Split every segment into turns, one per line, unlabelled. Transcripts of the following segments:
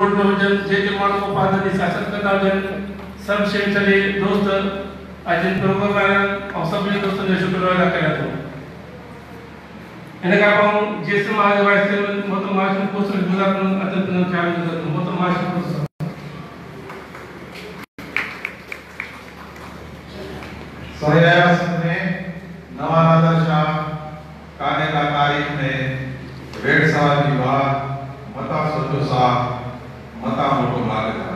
जेके माण्हू वफ़ादारी सियासत कंदा हुजनि सभु शइ छॾे दोस्त अॼु प्रोग्राम आहिनि ऐं सभिनी दोस्तनि जो शुक्र अदा कयां थो। इन खां पोइ जेसि मां वाइस मोहतरम माशूम कोसर गुज़ार अदब ख्याल मोहतरम माशूम कोसर
सोयासन में नवानादा शाह काने का तारीख में रेड सवाल की बात मता सोचो सा मता मोटो भाग था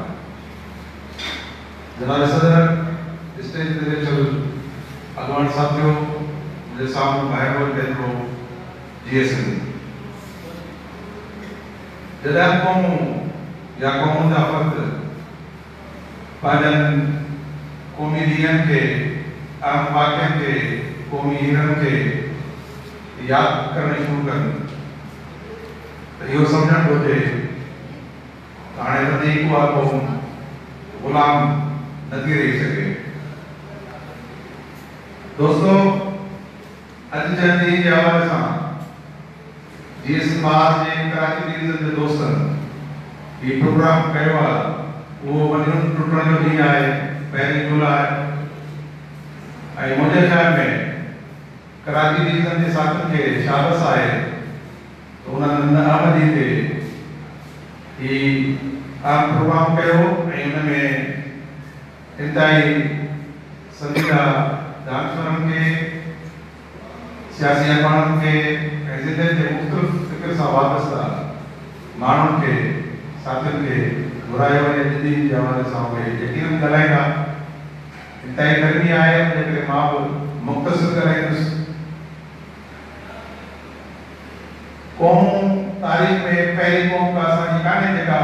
जनाब सदर स्टेज डायरेक्टर अगवान साथियों मुझे सामने भाईरों पेट्रो जीएसएम जदा कौम या कौम दा फर्द पाजन कौमी दीन के आम वाक्य के कौमी हिरन के याद करने शुरू कर यो समझण घुर्जे हाणे वधीक उहा क़ौम ग़ुलाम नथी रही सघे। दोस्तों अॼु जे ॾींहं जे हवाले सां जीअं समाज जे कराची रीजन जे दोस्तनि हीउ प्रोग्राम कयो आहे उहो वञण टुटण जो ॾींहुं आहे 1 जुलाई ऐं मुंहिंजे ख़्याल में कराची रीजन जे साथियुनि खे शाबस आहे त उन्हनि आमदी ते ही आम प्रोग्राम कयो ऐं उन में इंतहाई संजीदा दानशवरनि खे सियासी अॻवाननि खे ऐं ज़िंदगी जे मुख़्तलिफ़ फ़िक्र सां वाबस्ता माण्हुनि खे साथियुनि खे घुरायो वञे ज़िंदगी जे हवाले सां उहे यकीनन ॻाल्हाईंदा। इंतहाई गर्मी आहे उन करे मां बि मुख़्तसिर ॻाल्हाईंदुसि। क़ौम तारीख़ में पहली क़ौम का असांजी कान्हे जेका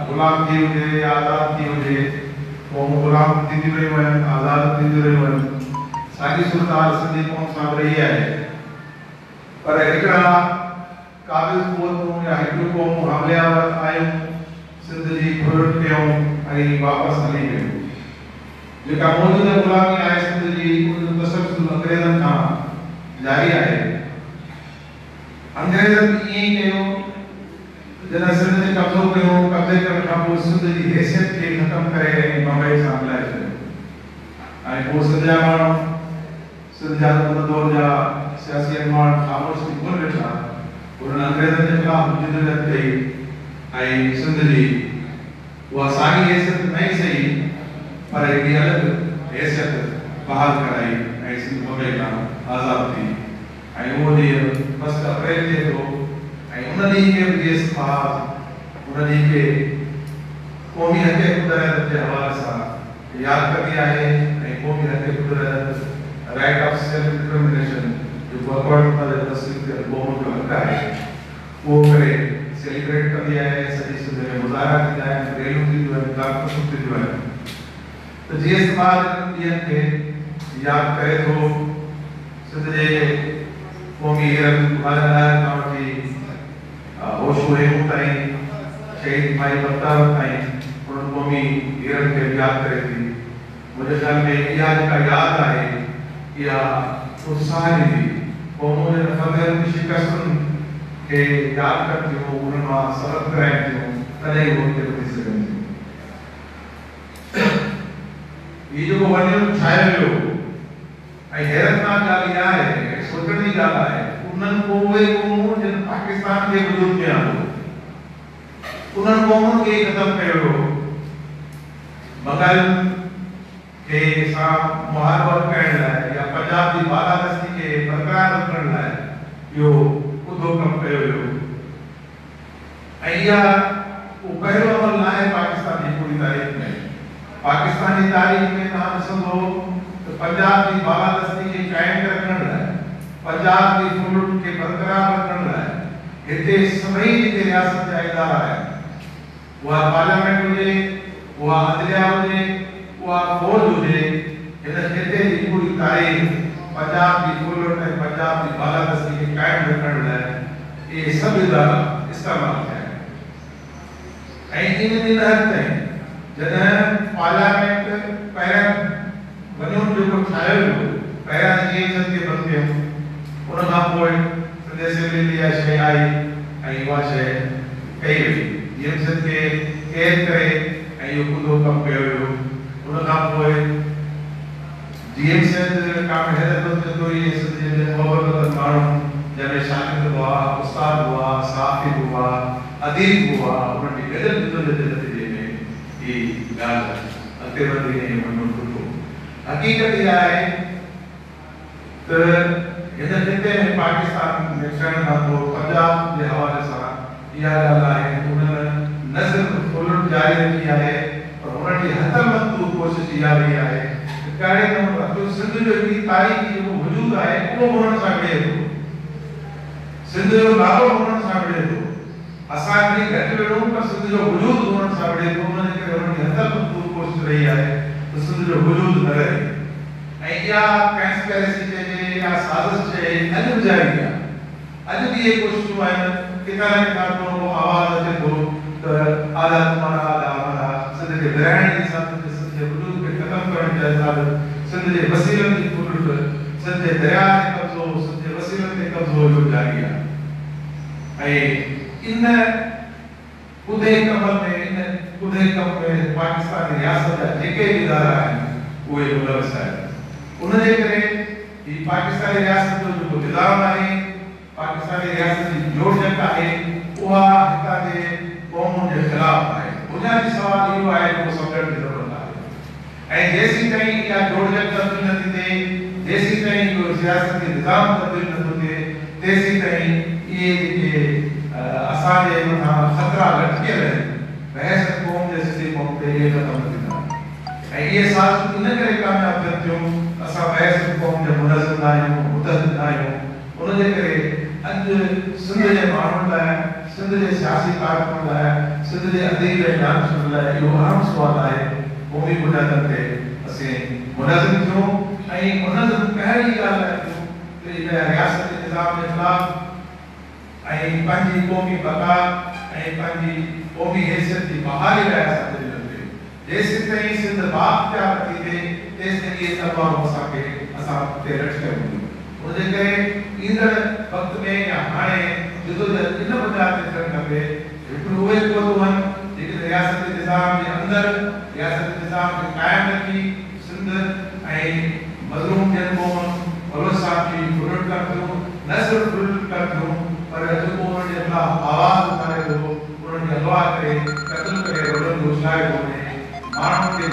ग़ुलाम थी हुजे या आज़ाद थी हुजे। क़ौम ग़ुलाम थींदियूं रहियूं आहिनि आज़ाद थींदियूं रहियूं आहिनि साॻी सूरत सिंधी क़ौम सां बि रही आहे पर हिकिड़ा क़ाबिल क़ुवतूं या हिकिड़ियूं क़ौमूं हमलियावर आयूं सिंध जी फुलट कयूं ऐं वापसि हली वियूं। जेका मौजूदा ग़ुलामी आहे सिंध जी उन तसलसल अंग्रेज़नि खां जारी आहे। अंग्रेज़नि ईअं कयो जॾहिं सिंध ते कब्ज़ो कयो कब्ज़े करण खां पोइ सिंध जी हैसियत खे ख़तमु करे ऐं बम्बई सां मिलाए छॾियो ऐं पोइ सिंध जा माण्हू सिंध जा दौर जा सियासी अॻवान ख़ामोश थी कोन वेठा उन्हनि अंग्रेज़नि जे ख़िलाफ़ जिदोजहद कई ऐं सिंध जी उहा साॻी हैसियत न ई सही पर हिकिड़ी अलॻि हैसियत बहाल कराई ऐं सिंध बम्बई खां आज़ाद थी ऐं उहो ॾींहुं 1 अप्रैल थिए थो ऐं उन ॾींहुं खे बि देश समाज उन ॾींहुं खे क़ौमी हक़ क़ुदरत जे हवाले सां यादि कंदी आहे ऐं क़ौमी हक़ क़ुदरत राइट ऑफ सेल्फ डिटर्मिनेशन जेको अकॉर्डिंग टू द तस्लीम थियल क़ौम जो हक़ आहे उहो करे सेलिब्रेट कंदी आहे। सॼी सिंध में मुज़ाहिरा थींदा आहिनि रैलियूं थींदियूं आहिनि कारतूसूं थींदियूं आहिनि त जीअं समाज ॾींहंनि खे यादि करे थो सिंध जे क़ौमी हिरन खां वठी होशो हेमू ताईं शहीद भाई बख्तार ताईं उन्हनि क़ौमी हिरन खे यादि करे थी। मुंहिंजे ख़्याल में इहा जेका यादि आहे इहा उत्साह ॾींदी क़ौमुनि जे फतहनि शिकस्तुनि खे यादि कनि थियूं उन्हनि मां सबक़ कराइनि थियूं तॾहिं उहो अॻिते वधी सघनि थियूं। हीउ जेको वञणु छायो वियो ऐं हैरतनाक ॻाल्हि इहा आहे सोचण जी ॻाल्हि आहे उन्हनि उहे क़ौमूं जिन पाकिस्तान जे वजूद में आंदो उन्हनि क़ौमुनि खे ख़तमु कयो वियो। बंगालियुनि खे सां मुहारबत करण लाइ या पंजाब जी बालादस्ती खे बरक़रार रखण लाइ इहो उधो कमु कयो वियो ऐं इहा उहो पहिरियों अमल न आहे पाकिस्तान जी पूरी तारीख़ में। पाकिस्तानी तारीख़ में तव्हां ॾिसंदो त पंजाब जी बालादस्ती खे क़ाइमु रखण लाइ पंजाब की फुलट के बरकरार रखण लाइ हिते सभई जेके रियासत जा इदारा आहिनि उहा पार्लियामेंट हुजे उहा अदलिया हुजे उहा फौज हुजे हिन हिते जी पूरी तारीख़ पंजाब जी फुलट ऐं पंजाब जी बालादस्ती खे क़ाइमु रखण लाइ इहे सभु इदारा इस्तेमालु थिया आहिनि। ऐं इन ॾींहं ताईं जॾहिं पार्लियामेंट पहिरियां वञो जेको ठाहियो वियो पहिरियां जीएसएम खे बंदि कयो उन खां पोइ प्रदेश असेंबली जी शइ आई ऐं उहा शइ कई वई जीएसएम खे कैद करे ऐं इहो ख़ुदो कमु कयो वियो। उन खां पोइ जीएम सिंध काम हैदर तो ये सिंध जे मोहब्बत माण्हू जंहिंमें शागिर्द हुआ, उस्ताद हुआ, साहिब हुआ, अदीब हुआ, उन्हनि जी गज़ल ॿुधण जे नतीजे में ही ॻाल्हि अॻिते वधी ऐं वञणो सुठो। हक़ीक़त इहा आहे त हिन खिते में पाकिस्तान में थियण खां पोइ पंजाब जे हवाले सां इहा ॻाल्हि आहे उन्हनि न सिर्फ़ु फ़ुल जारी रखी आहे पर उन्हनि जी हथ मज़बूत कोशिशि इहा रही आहे कहिड़े नमूने सिंध जो हिकिड़ी तारीख़ी जेको वजूद आहे उहो हुननि सां मिले थो, सिंध जो नालो हुननि सां मिले थो। असां हिकिड़ी घटि वेठूं पर सिंध जो वजूद हुननि सां मिले थो। उन्हनि जे करे उन्हनि जी हथ मज़बूत कोशिशि रही आहे त सिंध जो वजूद न रहे ऐं इहा कंस्पिरेसी चइजे या साज़िश चए अॼु बि जारी आहे। अॼु बि इहे कोशिशूं आहिनि किथां न किथां को आवाज़ अचे थो त आला तुम्हारा आला हमारा सिंध जे विरहाइण जी साथ सिंध जे वजूद खे ख़तमु करण जा हिसाब सिंध जे वसीलनि जी पुरुष सिंध जे दरिया ते कब्ज़ो सिंध जे वसीलनि ते कब्ज़ो इहो जारी आहे। ऐं इन ख़ुदे कम में पाकिस्तान रियासत जा जेके इदारा आहिनि उहे मुलविस आहिनि। उन जे करे ही पाकिस्तानी रियासत जो जेको निज़ाम आहे, पाकिस्तानी रियासत जी जोड़जक आहे, उहा हितां जे क़ौमुनि जे ख़िलाफ़ आहे। बुनियादी सवाल इहो आहे जेको सम्झण जी ज़रूरत आहे ऐं जेसीं ताईं इहा जोड़जक तब्दील नथी थिए, जेसीं ताईं इहो सियासती निज़ाम तब्दील नथो थिए, तेसीं ताईं इहे जेके असांजे मथां ख़तरा लटकियल आहिनि बहस क़ौम जे सिंधी क़ौम ते इहे ख़तमु न थींदा ऐं इहे साज़िशूं इन करे कामयाबु थियनि थियूं असां बहस क़ौम जे मुनज़िम न आहियूं, मुतहदिद न आहियूं। उन जे करे अॼु सिंध जे माण्हुनि लाइ, सिंध जे सियासी कारकुन लाइ, सिंध जे अदीब ऐं दानिशनि लाइ इहो अहम सुवाल आहे क़ौमी बुनियादनि ते असीं मुनज़िम थियूं ऐं मुनज़िम कहिड़ी ॻाल्हि आहे थियूं त इन रियासती निज़ाम जे ख़िलाफ़ ऐं पंहिंजी क़ौमी बका ऐं पंहिंजी क़ौमी हैसियत जी बहाली लाइ असां दिलि न थिए। जेसीं ताईं सिंध बाख्तियार नथी थिए तेसीं ताईं इहे तमामु असांखे असां ते रखियल हूंदियूं। उन जे करे ईंदड़ वक़्त में या हाणे जदोजहद इन बुनियाद ते थियणु खपे हिकिड़ो उहे क़ौतूं आहिनि जेके रियासती निज़ाम जे अंदरि रियासती निज़ाम खे क़ाइमु रखी सिंध ऐं मज़लूम थियनि क़ौमुनि बलोच साहब जी बुलंद कर थियूं, न सिर्फ़ु बुलंद कर थियूं पर जेको उन्हनि जे ख़िलाफ़ आवाज़ उथारे थो, उन्हनि खे अगवा करे क़त्ल करे वॾनि खे उछलाए थो वञे, माण्हुनि खे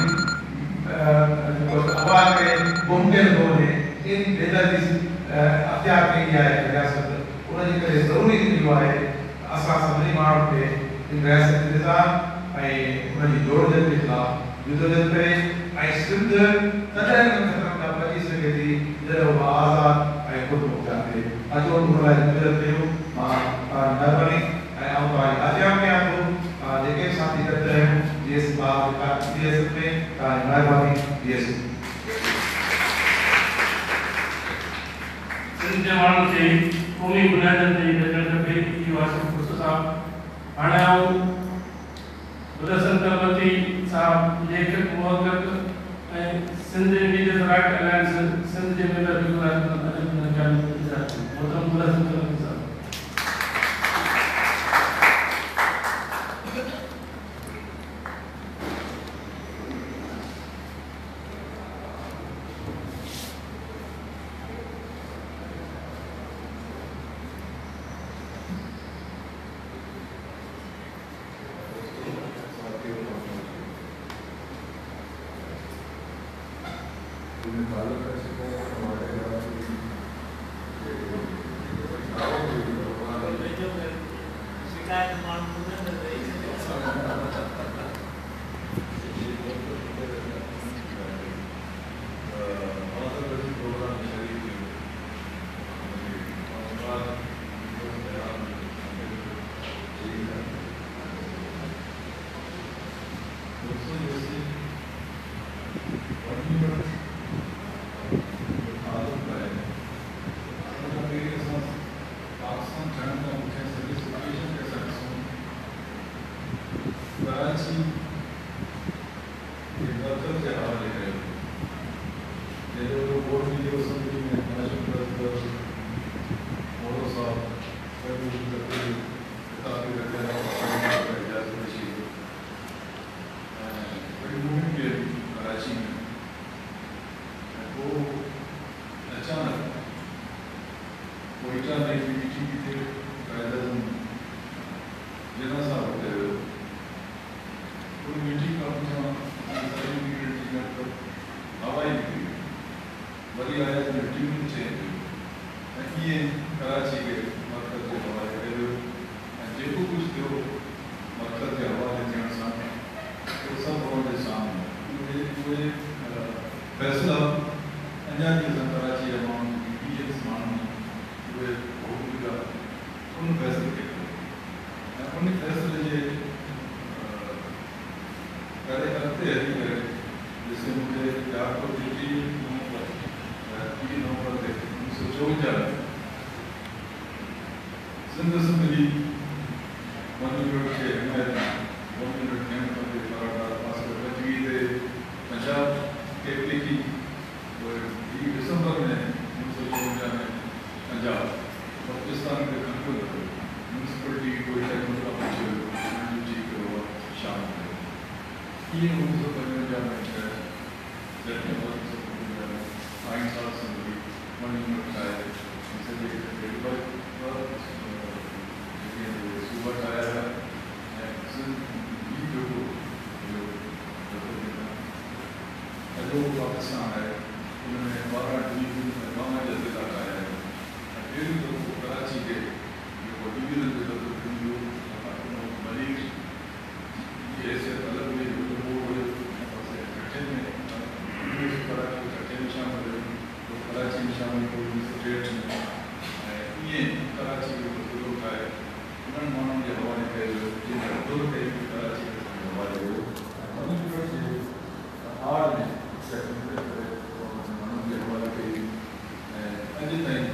अगवा करे मुमकिन थो वञे, इन बेदर्दी अख़्तियार कई आहे रियासत। उन जे करे ज़रूरी थी वियो आहे असां सभिनी माण्हुनि खे इन रियासती निज़ाम ऐं उन जी जोड़जक जे ख़िलाफ़ जदोजहद करे ऐं सिंध तॾहिं ख़तमु न बची सघे थी जॾहिं उहा आज़ादु ऐं ख़ुदि मुख्तियार थिए। अचो उन लाइ जदोजहद कयूं। मां महिरबानी ऐं आउं तव्हांजी आज्ञा में आहियां थो जेके बि साथी गॾु आहियूं जीएस में तव्हांजी महिरबानी जीएस
सिंध जे माण्हुनि खे क़ौमी बुनियादनि ते रखणु खपे। इहो आहे खुशो साहब। हाणे आउं मुदस्सिर तरबती साहब लेखक मुहक़क़ ऐं Sindh indigenous right alliance Sindh जे मेंबर मोहतरम मुदस्सिर तरबती साहब।
ने मीटिंग की थी कायदे जना साहब होते हुए वो मीटिंग का अपना सारी मीटिंग का हवाई थी बड़ी आया तो मीटिंग चेंज ये कराची के मरकज के हवाले कयो जेको कुछ थियो मरकज के हवाले थियण सां उहो सभु उन्हनि जे साम्हूं उहे फैसला अञा बि कराची जा माण्हू इंडियन्स माण्हू उहे हुआ उन फैसले खे ऐं उन फैसले जे करे अॻिते हली करे ॾिसे मूंखे ॾाढो टीह नवंबर ते 1954 सिंध असेंबली 1 मिनट के हिमायत 1 मिनट कैंप के पराठा पास कचवी से पंजाब के लिखी और 3 दिसंबर में 1954 में पंजाब पाकिस्तान के कंट्रोल म्यूनसिपलिटी कोई टेक्निकल ऑफिसर जी को शामिल है ये 1955 में जबकि आइन साल असेंबली 1 मिनट का है सुबह आया है जो पाकिस्तान है उन्होंने 12 डिवीजन गाँव जैसे लगाया है फिर कराची के डिवीजन के मलिक ऐसे अलग शामिल तो कराची में शामिल को स्टेट में ये कराची के लोग आए उन्होंने मानव के हवाले कयो जिन दूर के कराची के हवाले कयो हाल में मानव के हवाले कई अॼु ताईं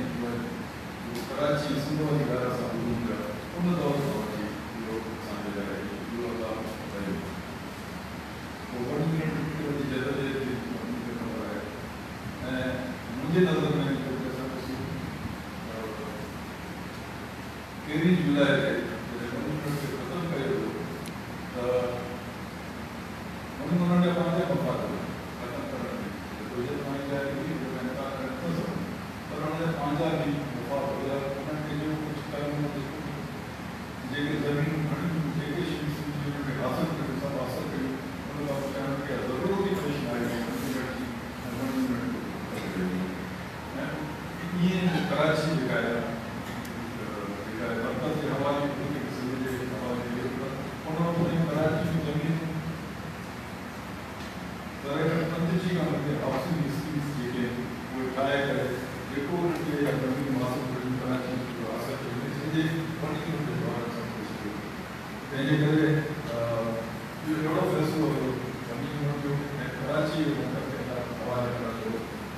कराची सिंध वारी ॻाल्हि सां ॿुधूं पिया उन दौर खां वठी इहो असांजे लाइ इहो अलाह कयो पोइ 1 मिनट वॾी जदोजहद थी ख़बर आहे ऐं मुंहिंजे नज़र में 13 जुलाई ते जॾहिं खे ख़तमु कयो त उन्हनि पंहिंजा मफ़ाद ख़तमु करण में गुजर पंहिंजा इनकार करे नथो सघनि पर उन्हनि पंहिंजा बि मफ़ाद हुया उन्हनि खे जो कुझु करणु जेके ज़मीन खणी जेके शयूं उन्हनि खे हासिलु कयूं सभु हासिलु कयूं उन खां पोइ चवण खे ज़रूरत ई पेश न आई ऐं ईअं कराची जेका आहे मरकज़ के हवाले सिंध के हवाले उन्होंने कराची की जमीन पंजी खां हाउसिंग स्कीम्स जेके उहे ठाहे करे जेको जमीन हासिलु कयूं कराची हासिलु कयूं सिंधे तंहिंजे करे इहो अहिड़ो फ़ैसिलो हुयो जमीन जो ऐं कराची जो हवाले करण जो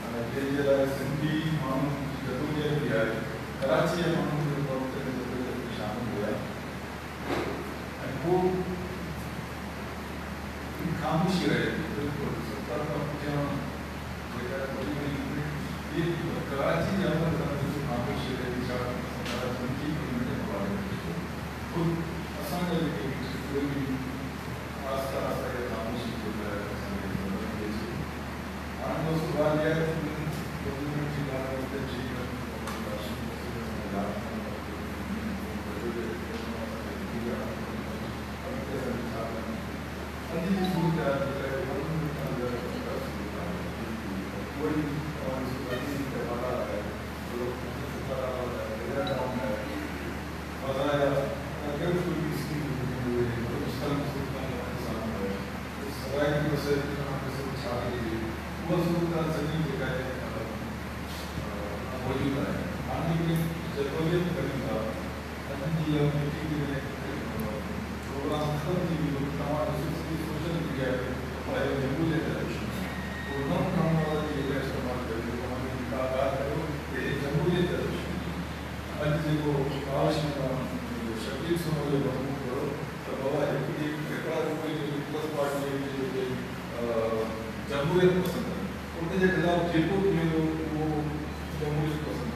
ऐं जंहिंजे लाइ सिंधी माण्हू जदोजहद बि आहे कराची जे माण्हुनि शामिल हुआ ऐं पोइ ख़ामोशी रहे बिल्कुलु सरकार खां पुठियां जेका वॾी कराची जे अंदरि ख़ामोशी रहे थी छा सरकार सिंधी कम्यूनिटी हवाले ख़ुदि असांजा जेके कोई बि आस्ता आस्ता इहा ख़ामोशी जो असांखे नज़र ईंदी अचे हाणे बसि सुवाल इहा आहे जी ॻाल्हि जमहूरियत पसंद है उनके खिलाफ जेको बि हुयो उहो जमहूरियत पसंद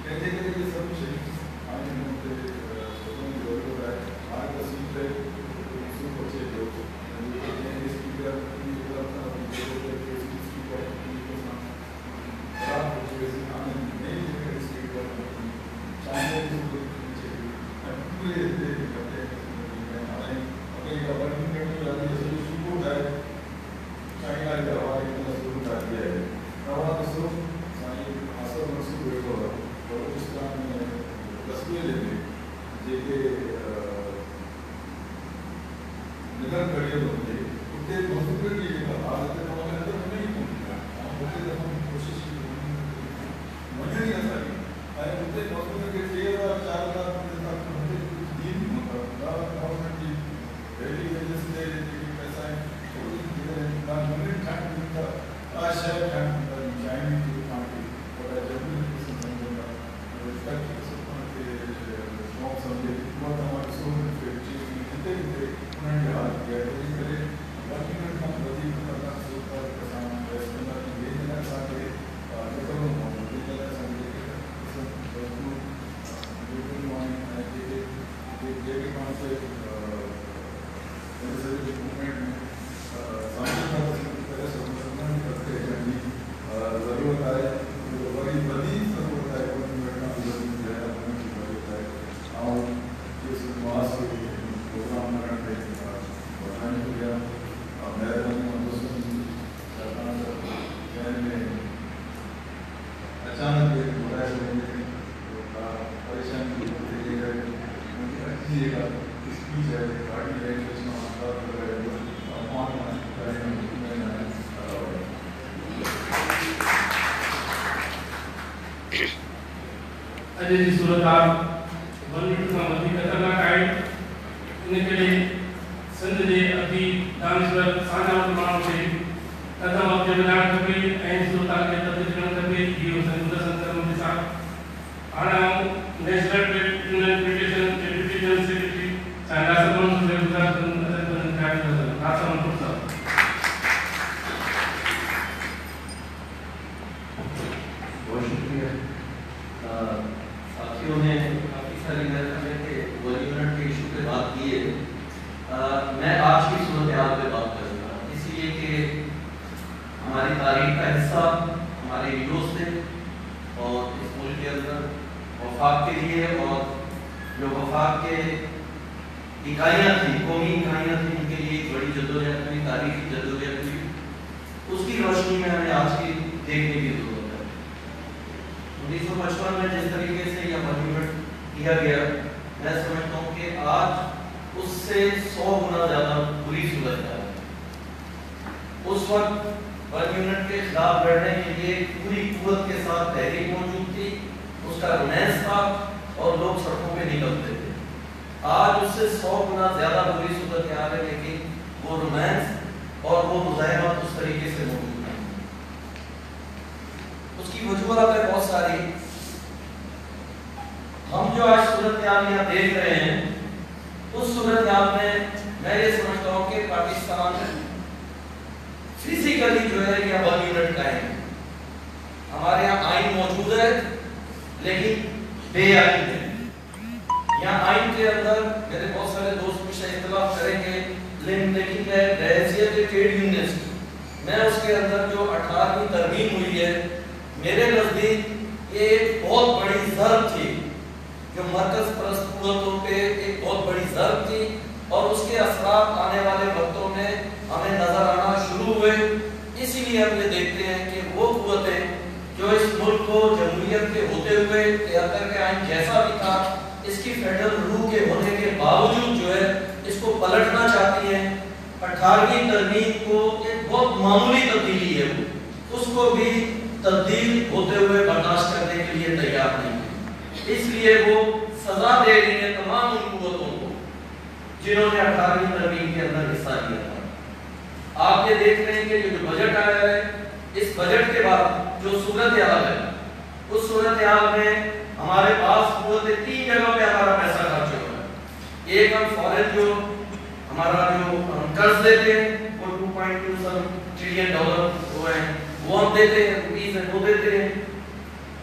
कंहिंजे करे इहे सभु शयूं हाणे हिन ते सोचण जी ज़रूरत आहे हाणे त सीट सूफ़ अचे पियो जंहिं स्पीकर ख़राब थी वेंदी हाणे नई जेके स्पीकर जगह कड़े होते उतने मजबूत की जगह आदत है हमारे अंदर नहीं होता हम होते जब हम कोशिश की मजे नहीं आता है अरे उतने मजबूत के 3,000 4,000 होते दिन होता गवर्नमेंट की डेली वेजेस दे पैसा है थोड़ी ना मनी टाइम मिलता आशा टाइम जाएंगे तो पार्टी और जब भी किसी संबंध का रिस्पेक्ट के स्मॉक समझे बहुत हमारे सोल पे चीज कितने कितने उन्होंने हाल किया तो इस तरह बाकी में हम बड़ी करना सोचता है किसान रेस्टोरेंट में ये देना चाहते हैं लेकिन वो मौजूद देना चाहते हैं सब वस्तु जो भी माने ये भी कौन से जैसे मूवमेंट में सामाजिक तरह से संबंध करते हैं जरूरत है बड़ी बड़ी जरूरत है बैठना जरूरत है जरूरत है और इस मास के प्रोग्राम करने बढ़ाने के लिए मेरे में अचानक एक बुरा परेशानी होती है अच्छी जगह स्पीच है पार्टी लैंग्वेज में
अजय जी सूरत आप 1 मिनट में वधी खतरनाक आहे इन करे सिंध जे अभी दानश्वर साना माण्हू खे कदम अॻिते वधाइणु खपे ऐं सूरत खे तब्दील करणु खपे इहो संदर्शन करणु ॾिसां हाणे आऊं national federation education secretary China सबन से गुजरात नासमपुर साहब
बहुत शुक्रिया साथियों ने काफ़ी सारी महकमे के यूनिट के इशू पे बात की है मैं आज की सूरत हाल पे बात करूँगा इसलिए कि हमारी तारीख का हिस्सा हमारे वीडियोस थे और इस मुल्क के अंदर वफाक के लिए और जो वफाक के इकाइयाँ थी कौमी इकाइयाँ थी उनके लिए एक बड़ी जद्दोजहद हुई तारीखी जद्दोजहद हुई उसकी रोशनी में हमें आज की देखने की जरूरत है 1955 में जिस तरीके से यह मॉन्यूमेंट किया गया मैं समझता हूँ कि आज उससे 100 गुना ज़्यादा बुरी सूरत है उस वक्त मॉन्यूमेंट के खिलाफ लड़ने के लिए पूरी कुव्वत के साथ तहरीक मौजूद थी उसका रोमांस था और लोग सड़कों पे निकलते थे आज उससे 100 गुना ज़्यादा बुरी सूरत हाल है लेकिन वो रोमांस और वो मुज़ाहिमत उस तरीके से मौजूद नहीं उसकी वजूहत है बहुत सारी हम जो आज सूरत हाल यहाँ देख रहे हैं उस सूरत हाल में मैं ये समझता हूँ कि पाकिस्तान फिजिकली जो है या 1 यूनिट का है हमारे यहाँ आइन मौजूद है लेकिन बेआइन है यहाँ आइन के अंदर मेरे बहुत सारे दोस्त मुझसे इख्तिलाफ करेंगे लेकिन मैं हैसियत ट्रेड यूनियनिस्ट मैं उसके अंदर जो 18वीं तरमीम हुई है मेरे नज़दीक ये एक बहुत बड़ी ज़र्ब थी जो मरकज़ परस्त कुव्वतों पे एक बहुत बड़ी ज़र्ब थी और उसके असरात आने वाले वक्तों में हमें नज़र आना शुरू हुए इसीलिए हम ये देखते हैं कि वो कुव्वतें जो इस मुल्क को जमहूरियत के होते हुए 73 के आइन जैसा भी था इसकी फेडरल रूह के होने के बावजूद जो है इसको पलटना चाहती है 18वीं तरमीम को एक बहुत मामूली तब्दीली है उसको भी तब्दील होते हुए बर्दाश्त करने के लिए तैयार नहीं है इसलिए वो सजा दे रही है तमाम उन कुव्वतों को जिन्होंने 18वीं तरमीम के अंदर हिस्सा लिया था आप ये देख रहे हैं कि जो बजट आया है इस बजट के बाद जो सूरत हाल है उस सूरत हाल में हमारे पास पूरे 3 जगहों पे हमारा पैसा खर्च हो रहा है एक हम फॉरेन जो हमारा जो कर्ज देते हैं वो 2.27 ट्रिलियन डॉलर वो है वो हम देते हैं रुपीस है वो देते हैं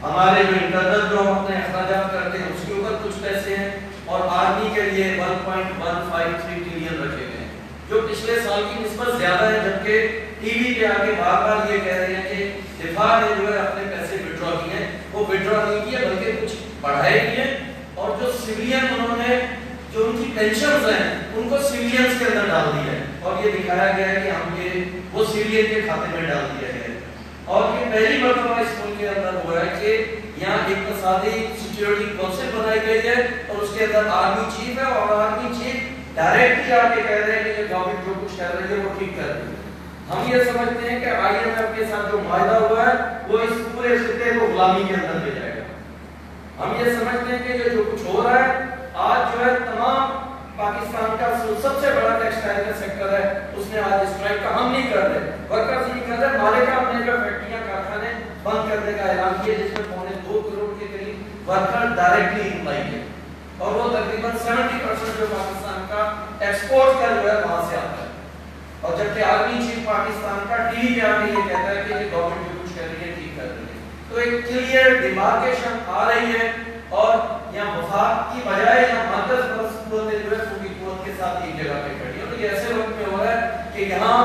हमारे जो इंटरनल जो हम अपने अखराजात करते हैं उसके ऊपर कुछ पैसे हैं और आर्मी के लिए 1.153 ट्रिलियन रखे गए हैं जो पिछले साल की निस्बत ज्यादा है जबकि टीवी पे आके बार-बार ये कह रहे हैं कि दिफा ने जो है अपने पैसे विड्रॉ किए वो विड्रॉ नहीं किए बल्कि कुछ बढ़ाए किए और जो सिविलियन उन्होंने जो उनकी पेंशन्स हैं उनको सिविलियंस के अंदर डाल दिया है और ये दिखाया गया है कि हम ये वो सिविलियन के खाते में डाल दिया गया है और ये पहली मर्तबा इस मुल्क के अंदर हुआ है कि यहाँ इक्तिसादी सिक्योरिटी काउंसिल बनाई गई है और उसके अंदर आर्मी चीफ है और आर्मी चीफ डायरेक्टली आके कह रहे हैं कि ये गवर्नमेंट जो कुछ कर रही है वो ठीक कर रही है। हम ये समझते हैं कि IMF के साथ जो मायदा हुआ है वो इस पूरे खिते को गुलामी के अंदर ले जाएगा। हम ये समझते हैं कि ये जो कुछ हो रहा है आज जो है तमाम पाकिस्तान का सबसे बड़ा टेक्सटाइल का सेक्टर है उसने आज स्ट्राइक का हम नहीं कर रहे, वर्कर्स नहीं कर रहे, मालिका अपने जो फैक्ट्रियां कारखाने बंद करने का ऐलान किया जिसमें 2.25 करोड़ के करीब वर्कर डायरेक्टली एम्प्लॉय है और वो तकरीबन 70% जो पाकिस्तान का एक्सपोर्ट का जो है वहां से आता है। और जबकि आर्मी चीफ पाकिस्तान का टीवी पे आके ये कहता है कि ये गवर्नमेंट जो कुछ कर रही है ठीक कर रही है। तो एक क्लियर डिमार्केशन आ रही है और यहाँ मफाद की बजाय यहाँ मर्कज बस कुव्वतें जो है पूरी कुव्वत के साथ एक जगह पे खड़ी है। तो ये ऐसे वक्त में हो रहा है कि यहाँ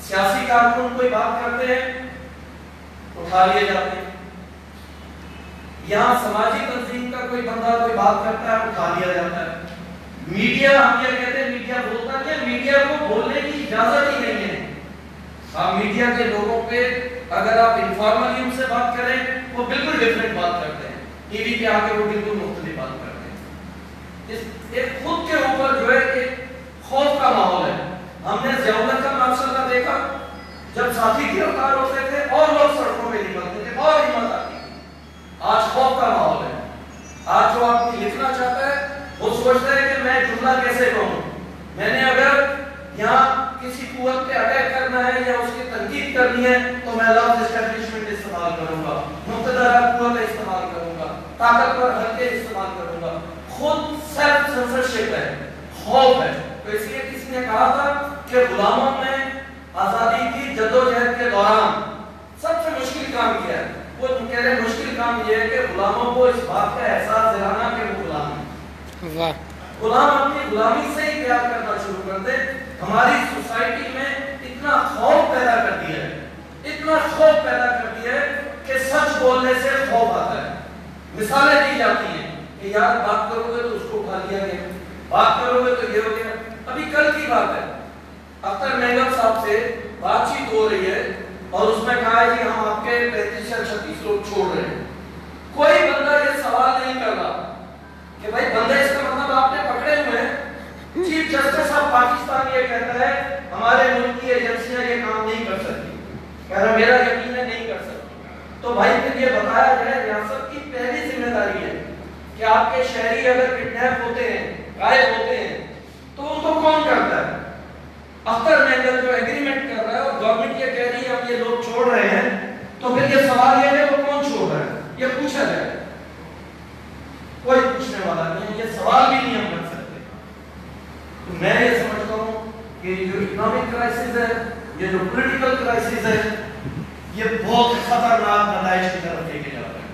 सियासी कारकुन कोई बात करते हैं उठा लिए जाते हैं, यहाँ समाजी तंजीम का कोई बंदा कोई बात करता है उठा लिया जाता है। मीडिया, हम ये कहते हैं मीडिया बोलता नहीं है, मीडिया को बोलने की इजाजत ही नहीं है। आप मीडिया के लोगों पे अगर आप इनफॉर्मली उनसे बात करें वो बिल्कुल डिफरेंट बात करते हैं, टीवी पे आके वो बिल्कुल मुख्तलिफ बात करते हैं। इस एक खुद के ऊपर जो है एक खौफ का माहौल है। हमने ज़ियाउल्लाह का माशाअल्लाह देखा जब साथी गिरफ्तार होते थे और लोग सड़कों पे निकलते थे और हिम्मत आती थी। आज खौफ का माहौल है। आज जो आदमी लिखना चाहता है वो सोचता है कि मैं जुमला कैसे कहूं। मैंने अगर यहाँ किसी कुव्वत पे अटैक करना है या उसकी तनकीद करनी है तो मैं लफ्ज़ एस्टैब्लिशमेंट इस्तेमाल करूंगा, मुक़्तदर कुव्वत इस्तेमाल करूंगा, ताकतवर हल्के इस्तेमाल करूंगा। खुद सेल्फ सेंसरशिप है, खौफ है। तो इसलिए किसी ने कहा था कि गुलामों ने आजादी की जद्दोजहद के दौरान सबसे मुश्किल काम किया है। वो कह रहे मुश्किल काम ये है कि गुलामों को इस बात का एहसास दिलाना कि वो गुलाम है। गुलाम अपनी गुलामी से ही प्यार करना शुरू कर दे। हमारी सोसाइटी में इतना खौफ पैदा कर दिया है, इतना खौफ पैदा कर दिया है कि सच बोलने से खौफ आता है। मिसालें दी जाती हैं कि यार बात करोगे तो उसको उठा लिया गया, बात करोगे तो ये हो गया। अभी कल की बात है, अख्तर मेंगल साहब से बातचीत हो रही है और उसमें कहा है कि हम आपके 35 या 36 लोग छोड़ रहे हैं। कोई बंदा ये सवाल नहीं कर रहा कि भाई बंदा इसका मतलब आपने पकड़े हुए हैं। चीफ जस्टिस ऑफ पाकिस्तान ये कहता है हमारे मुल्क की एजेंसियां ये काम नहीं कर सकती, कह रहा मेरा यकीन है नहीं कर सकती। तो भाई फिर ये बताया जाए, रियासत की पहली जिम्मेदारी है कि आपके शहरी अगर किडनैप होते हैं, गायब होते हैं तो उनको कौन करता है? अख्तर मेंगल जो एग्रीमेंट कर रहा है और गवर्नमेंट ये कह रही है हम ये लोग छोड़ रहे हैं, तो फिर ये सवाल ये है वो कौन छोड़ रहा है, ये पूछा जाए। कोई पूछने वाला नहीं है, ये सवाल भी नहीं हम कर सकते। तो मैं ये समझता हूँ कि जो इकोनॉमिक क्राइसिस है, ये जो पॉलिटिकल क्राइसिस है, ये बहुत खतरनाक नतीजे की तरफ लेके जा रहा है।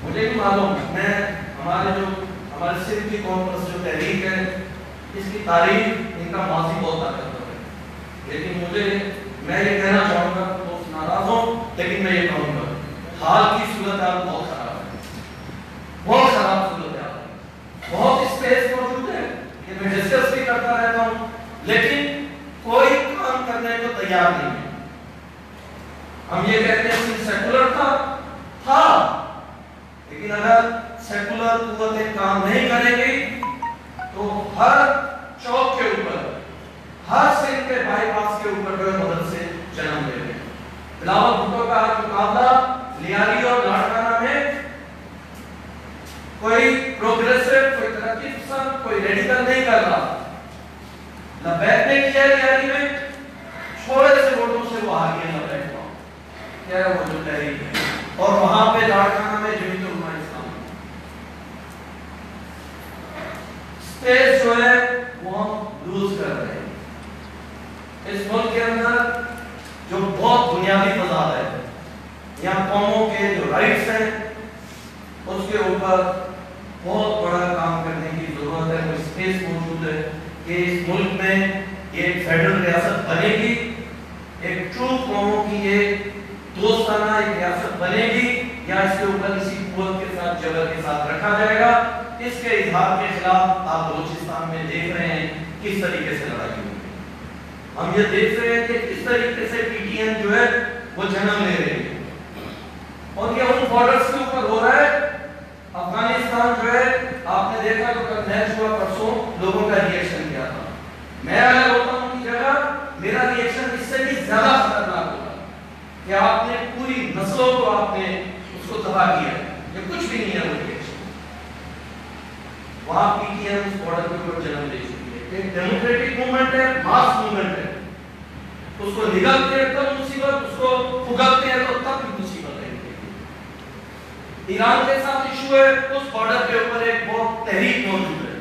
मुझे नहीं मालूम, मैं हमारे सिंध की कॉन्फ्रेंस जो तहरीक है इसकी तारीफ इनका माजी बहुत ताकतवर है, लेकिन मैं ये कहना चाहूँगा तो नाराज हो, लेकिन मैं ये कहूँगा हाल की सूरत हाल बहुत खराब है, बहुत खराब सूरत हाल है। बहुत स्पेस मौजूद है कि मैं डिस्कस भी करता रहता हूँ, लेकिन कोई काम करने को तैयार नहीं है। हम ये कहते हैं कि सेकुलर था, लेकिन अगर सेकुलर कुव्वतें काम नहीं करेंगी तो हर चौक के ऊपर, हर सिंध के बाईपास के ऊपर जो मदरसे जन्म ले रहे हैं। बिलावल भुट्टो का आज मुकाबला लियारी और लाड़काना में कोई प्रोग्रेसिव, कोई तरक्की पसंद, कोई रेडिकल नहीं कर रहा। लबैक ने किया लियारी में, थोड़े से वोटों से वो आ गया लबैक को, क्या है वो जो तहरीक है, और वहां पे लाड़काना में जमीयत उलमा इस्लाम स्पेस जो है वो हम लूज कर रहे हैं। इस मुल्क के अंदर जो बहुत बुनियादी फसाद है, यहाँ कौमों के जो राइट्स हैं उसके ऊपर बहुत बड़ा काम करने की जरूरत है। वो स्पेस मौजूद है कि इस मुल्क में एक फेडरल रियासत बनेगी, एक ट्रू कौमों की एक दोस्ताना एक रियासत बनेगी, या इसके ऊपर किसी कुव्वत के साथ जबर के साथ रखा जाएगा। इसके इजहार के खिलाफ आप बलूचिस्तान में देख रहे हैं किस तरीके से लड़ाई हुई है। हम ये देख रहे हैं कि किस तरीके से पीटीएम जो है वो जन्म ले रही है, और ये उन बॉर्डर्स के ऊपर हो रहा है। अफगानिस्तान जो है आपने देखा तो कल मैच हुआ परसों, लोगों का रिएक्शन क्या था। मैं अगर होता उनकी जगह मेरा रिएक्शन इससे भी ज्यादा खतरनाक होगा कि आपने पूरी नस्लों को आपने उसको तबाह किया है, ये कुछ भी नहीं है वो रिएक्शन। वहां पीटीएम उस बॉर्डर के ऊपर जन्म ले चुकी है, एक डेमोक्रेटिक मूवमेंट है, मास मूवमेंट है, उसको निगलते हैं तब मुसीबत, उसको फुगलते हैं तो तब भी मुसीबत है। ईरान के साथ इशू है, उस बॉर्डर के ऊपर एक बहुत तहरीक मौजूद है।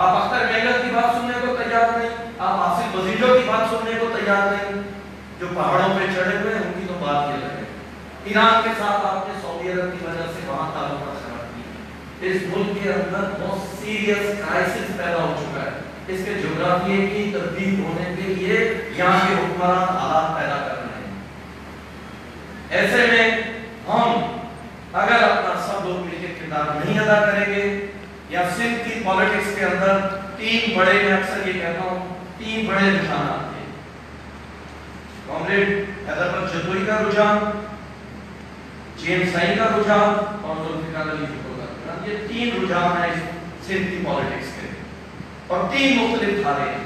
आप अख्तर मेंगल की बात सुनने को तैयार नहीं, आप आसिफ बजीजो की बात सुनने को तैयार नहीं, जो पहाड़ों पे चढ़े हुए हैं उनकी तो बात ही अलग है। ईरान के साथ आपने सऊदी अरब की वजह से वहां ताल्लुकात खराब किए। इस मुल्क के अंदर बहुत सीरियस क्राइसिस पैदा हो चुका है। इसके ज्योग्राफी की तब्दील होने के लिए यहाँ के हुक्मरान हालात पैदा कर रहे हैं। ऐसे में हम अगर अपना सब लोग मिलकर किरदार नहीं अदा करेंगे, या सिंध की पॉलिटिक्स के अंदर तीन बड़े, मैं अक्सर ये कहता हूँ, तीन बड़े रुझान आते हैं। कॉमरेड हैदर जदोई का रुझान, जेम्स साई का रुझान और जुल्फिकार अली भुट्टो का रुझान। ये तीन रुझान है सिंध की पॉलिटिक्स के, और तीन मुख्तलिफ धारे हैं।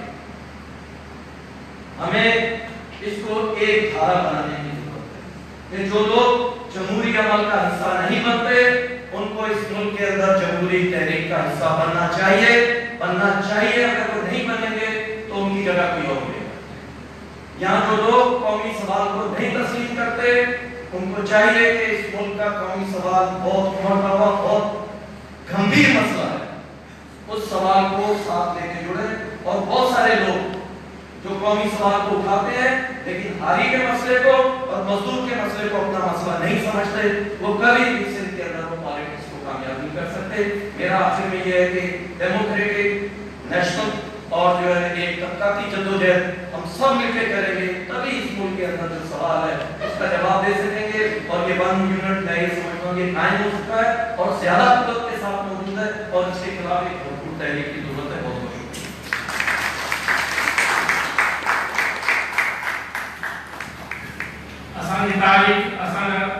हमें इसको एक धारा बनाने की जरूरत है। जो लोग जमहूरी अमल का हिस्सा नहीं बनते, उनको इस मुल्क के अंदर जमहूरी तहरीक का हिस्सा बनना चाहिए। अगर वो नहीं बनेंगे तो उनकी जगह कोई और लेगा। यहाँ जो लोग कौमी सवाल को नहीं तस्लीम करते, उनको चाहिए कि इस मुल्क का कौमी सवाल बहुत मरतबा, बहुत गंभीर मसला है, उस सवाल को साथ लेके जुड़े। और बहुत सारे लोग जो कौमी सवाल को उठाते हैं लेकिन हारी के मसले को और मजदूर के मसले को अपना मसला नहीं समझते, वो कभी भी सिंध के अंदर वो पॉलिटिक्स को कामयाब नहीं कर सकते। मेरा आखिर में ये है कि डेमोक्रेटिक, नेशनल और जो है एक तबकाती जद्दोजहद हम सब मिलकर करेंगे, तभी इस मुल्क के अंदर जो सवाल है उसका जवाब दे सकेंगे। और ये 1 यूनिट मैं ये समझता हूँ ये कायम हो चुका है और ज्यादा कुदरत के साथ मौजूद है, और इसके खिलाफ एक भरपूर तहरीक की जरूरत है। बहुत बहुत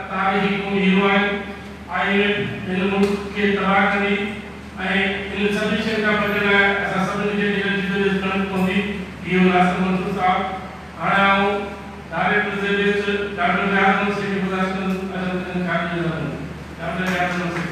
तारीखी कौमी हीरो आए इन मुल्क के तबाह करी इन सभी शइ खां बचण लाइ असां सभिनी खे जदोजहद करणु पवंदी। इहो नासिर मंसूर साहब, हाणे आऊं डायरेक्टर रिजर्विस्ट डॉक्टर रियाज़ नसीर खे गुज़ारिश कंदुमि डॉक्टर रियाज़ नसीर।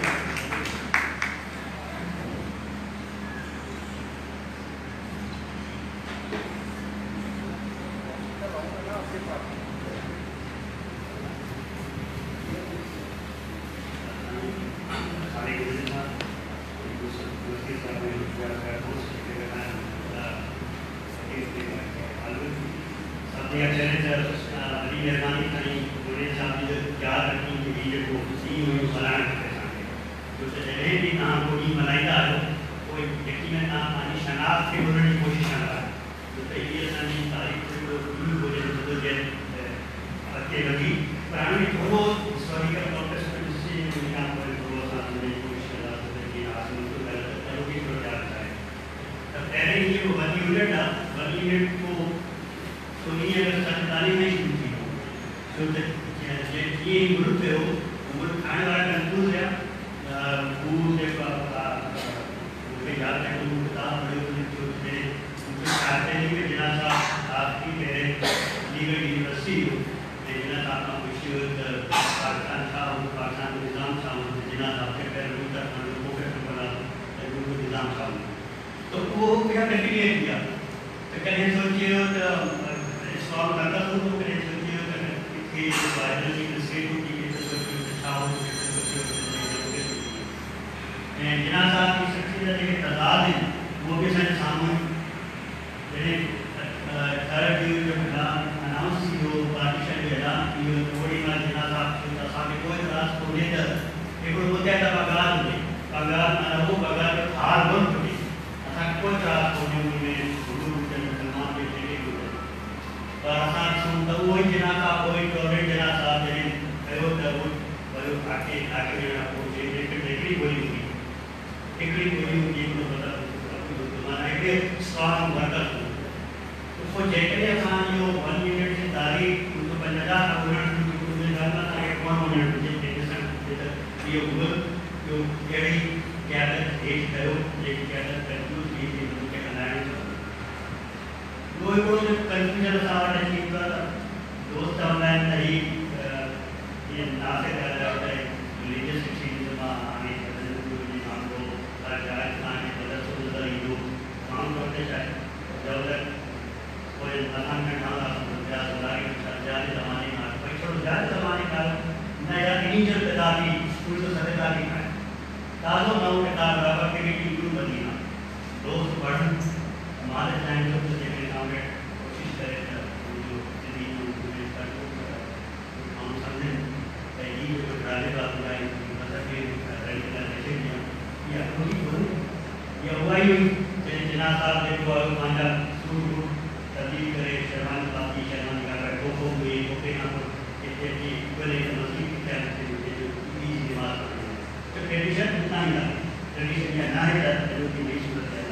कोई कंफ्यूजन असां वटि अची वेंदो आहे त दोस्त चवंदा आहिनि त हीअ नासिक रिलीजियस एक्सपीरियंस मां हाणे मामिलो पर शायदि तव्हांखे ग़लति नज़र ईंदो आम तौर ते छा आहे जवलत पोइ असां खां ठहंदासीं ज़माने खां भई थोरो ज़्यादा ज़माने खां न या इन्हीं जो पैदा थी स्कूल जो सदेदार थी खाए ताज़ो नओं किताब बराबरि कहिड़ी टीमूं बदली आहे दोस्त पढ़नि मां त चाहींदो त जेके तव्हां कोशिशि करे त सिंधी माण्हू सम्झनि त हीअ जेको ॻाल्हि आहे ॿुधाई मतिलबु इहा थोरी कोन्हे इहा उहा ई हुई जंहिं जिना साहिब जेको आहे पंहिंजा सूट तब्दील करे शेरवानी पाती शेरवानी खां टोपो हुई टोपे खां पोइ हिते अची ॻोल्हे मसीह दिमाग़ तो ट्रेडिशन उतना ही था ट्रेडिशन या ना है जो कि नहीं सूरत है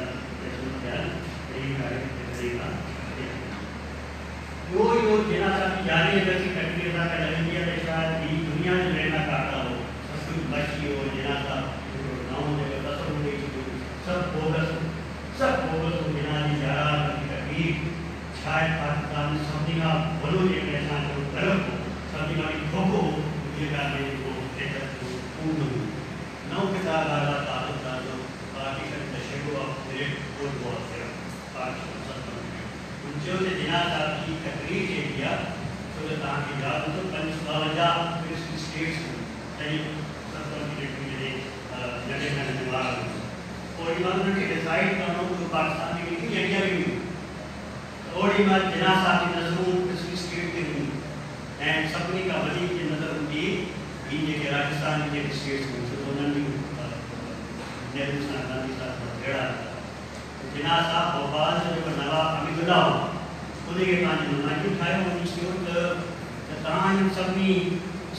यही करेगा यो जेना सा जारी अगर की फैक्ट्री का लगन दिया तो शायद ये दुनिया में रहना काटता हो सब कुछ बची हो जेना सा गाँव जगह कसर हो गई सब बोगस हो जेना जी जारा की तकलीफ शायद पाकिस्तान में समझी का बोलो जे ऐसा जो गलत हो समझी का ठोको ये करने को नौ किताब आला ताज़ो partition the shadow of great cold war partition सत्तर उनसे जिना साहब की तकरीर के दिया तो तव्हांखे याद हो 55 स्टेट्स सही सत्तर मिनटे नंढे नंढे ॿार और इन्होंने के डिसाइड करणो तो पाकिस्तान में केतिरी जॻह हुई और इन्होंने जिना साहब की नज़रूं 50 स्टेट ते हुई ऐं सभिनी खां वधीक नज़र हूंदी इन जेके राजस्थान जे स्टेट्स में छो उन्हनि जूं नेहरू सां गांधी साहब भेड़ा जिना साहब भोपाल जो जेको नवाब हमीदुल्ला हो उनखे पंहिंजी नुमाइंदो ठाहियो उन चयो त तव्हां इन सभिनी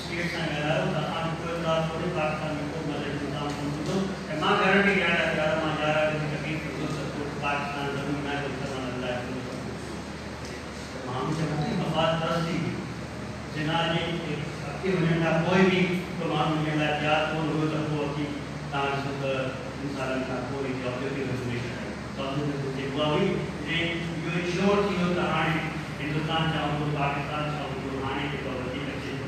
स्टेट सां ॻाल्हायो त असांजो कोई इतराज़ कोन्हे पाकिस्तान में को मदद इंतज़ाम कोन थींदो ऐं मां गारंटी ॾियां थो मां यार तकलीफ़ कंदो पाकिस्तान ज़रूरु न आहे मुसलमान लाइ माण्हू चवंदा मफ़ाद परस्ती जिना जे अॻिते वञण खां पोइ बि को माण्हू हिन लाइ तयारु कोन हुयो त पोइ अची तव्हां ॾिसो त ॿिनि सालनि खां पोइ ऑब्जेक्टिव रेज़ोल्यूशन जेको आहे इहो इंश्योर थी वियो त हाणे हिंदुस्तान चाहूं थो पाकिस्तान चाहूं थो हाणे जेको वधीक अचे थो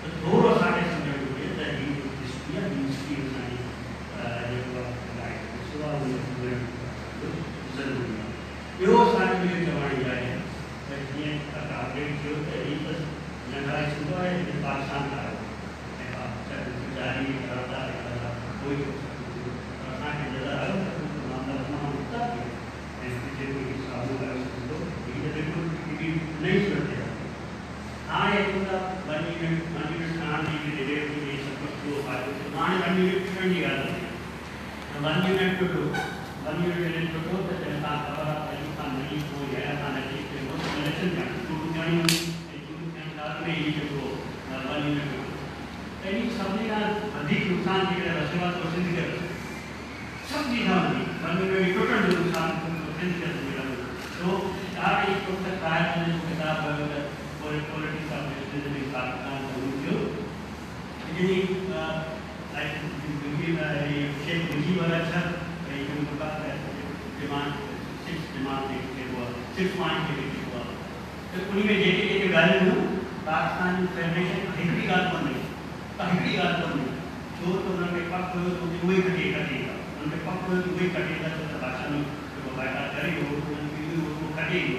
त थोरो असांखे सम्झणु घुरिजे त हीअ हिस्ट्री आहे हिस्ट्री असांजी जेको आहे ज़रूरी आहे ॿियो असांजो इहो चवण इहा आहे त जीअं अपडेट थियो त हीअ त नंढा सूबा आहे पाकिस्तान ठाहियो ऐं जारी कोई असांखे नज़र आयो त मामला तमामु उता थी ऐं जेको साम्हूं आयो सघंदो हीअ त बिल्कुलु हिकिड़ी नई सूरत आहे हाणे ॿ मिनट हाणे डिबेट में सभु कुझु थियो फ़ाइदो थियो हाणे 1 मिनट छॾण जी ॻाल्हि आहे 1 मिनट टुटो 1 मिनट टुटो त तव्हां ख़बर आहे पहिरीं खां नई कोई है असां नथी इलेक्शन थियण शुरू थियणी ऐं शुरू थियण साल में ई जेको 1 मिनट टुटो पहिरीं सभिनी खां वधीक नुक़सानु थी करे रसिवा थो सिंध खे सभिनी खां वधीक 1 मिनट टुटण जो नुक़सानु सिंध खे तो ॾाढी पुस्तक ठाहे जो किताब पॉलिटिक्स ऑफ पाकिस्तान ज़रूरु थियो जिनी शेख मुजीब अच्छा डिमांड 6 डिमांड जेको आहे 6 पॉइंट जेको आहे त उन में जेके जेके ॻाल्हियूं हुयूं पाकिस्तान फेडरेशन हिकिड़ी ॻाल्हि कोन्हे त हिकिड़ी ॻाल्हि कोन्हे छो त उनखे पक हुयो त उहे कटेगा उनखे पक हुयो त उहे कटेगा छो त पाकिस्तान जेको बाइकाट करे उहो कटेगो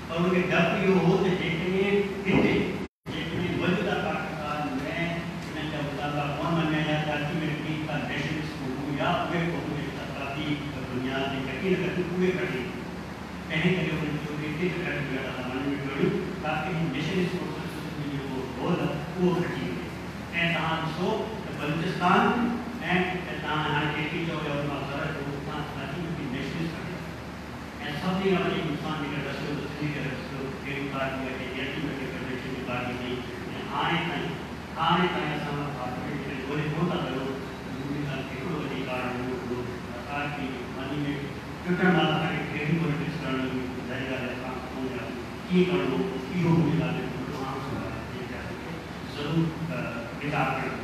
और उनखे डपु इहो हो त जेकॾहिं हिते जेकॾहिं मौजूदा पाकिस्तान में इन्हनि जा मुतालबा कोन मञिया या अल्टीमेटली का नेशनलिस्ट क़ौमूं या उहे क़ौमूं जेके सफ़ाती बुनियाद ते कटी न कटी उहे कटे तंहिं करे उन्हनि जो हिते असां मन में जोड़ियूं ताकी नेशनलिस्ट फोर्सिस जो जेको रोल आहे उहो घटिजी वञे ऐं तव्हां ॾिसो त बलूचिस्तान ऐं तव्हां हाणे जेकी चओ या मां घर जो तव्हां अल्टीमेटली नेशनलिस्ट खटे ऐं सभिनी खां वधीक नुक़सानु जेके रसियो त सिंधी करे रसियो कहिड़ी पार्टी आहे अल्टीमेटली फेडरेशन जी पार्टी कई ऐं हाणे ताईं असां पार्टी ॻोल्हे कोन था कयो केतिरो वधीक कारण हुयो असांखे मनी में टुटण वारा असांखे कहिड़ी पॉलिटिक्स करणु ज़ाहिर ॻाल्हि आहे असां कीअं करिणो इहो मुंहिंजी ॻाल्हि ज़रूरु किताब पढ़णु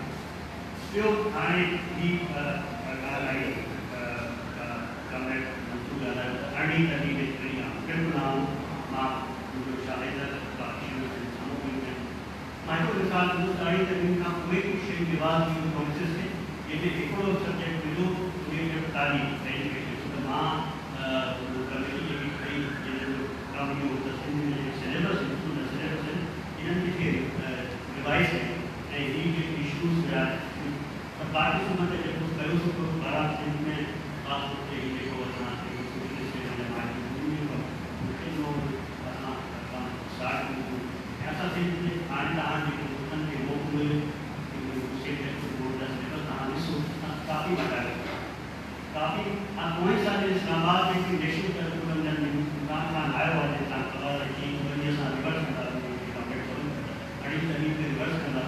ॿियो हाणे ॿी ॻाल्हि आई कमरेड मंसूर ॻाल्हायो त अरिड़हीं सदी में माइक्रो मिसाल मुस्तारी तरीन का कोई कुछ विवाद की प्रोमिसेस है ये भी इको सब्जेक्ट मिलो ये जो तारीख एजुकेशन तो मां कमेटी ये भी कई ये जो काम की तस्वीर में सिलेबस स्कूल सिलेबस इनके फिर रिवाइज है ये इश्यूज या बाकी समझते हैं कुछ करो को बड़ा दिन में बात होते हैं ये को बना है इससे हमारी भूमि को इन लोग स्टार्ट ऐसा से आने आने के उत्पन्न के लोग मिले से बोर्ड से तो कहानी सो काफी बड़ा है काफी कोई सारे इस्लामाबाद में की नेशनल कैलकुलेशन में काम आया हुआ है ताकि कि दुनिया से रिवर्स करना है कंपेयर करूं अड़ी तरीके से रिवर्स करना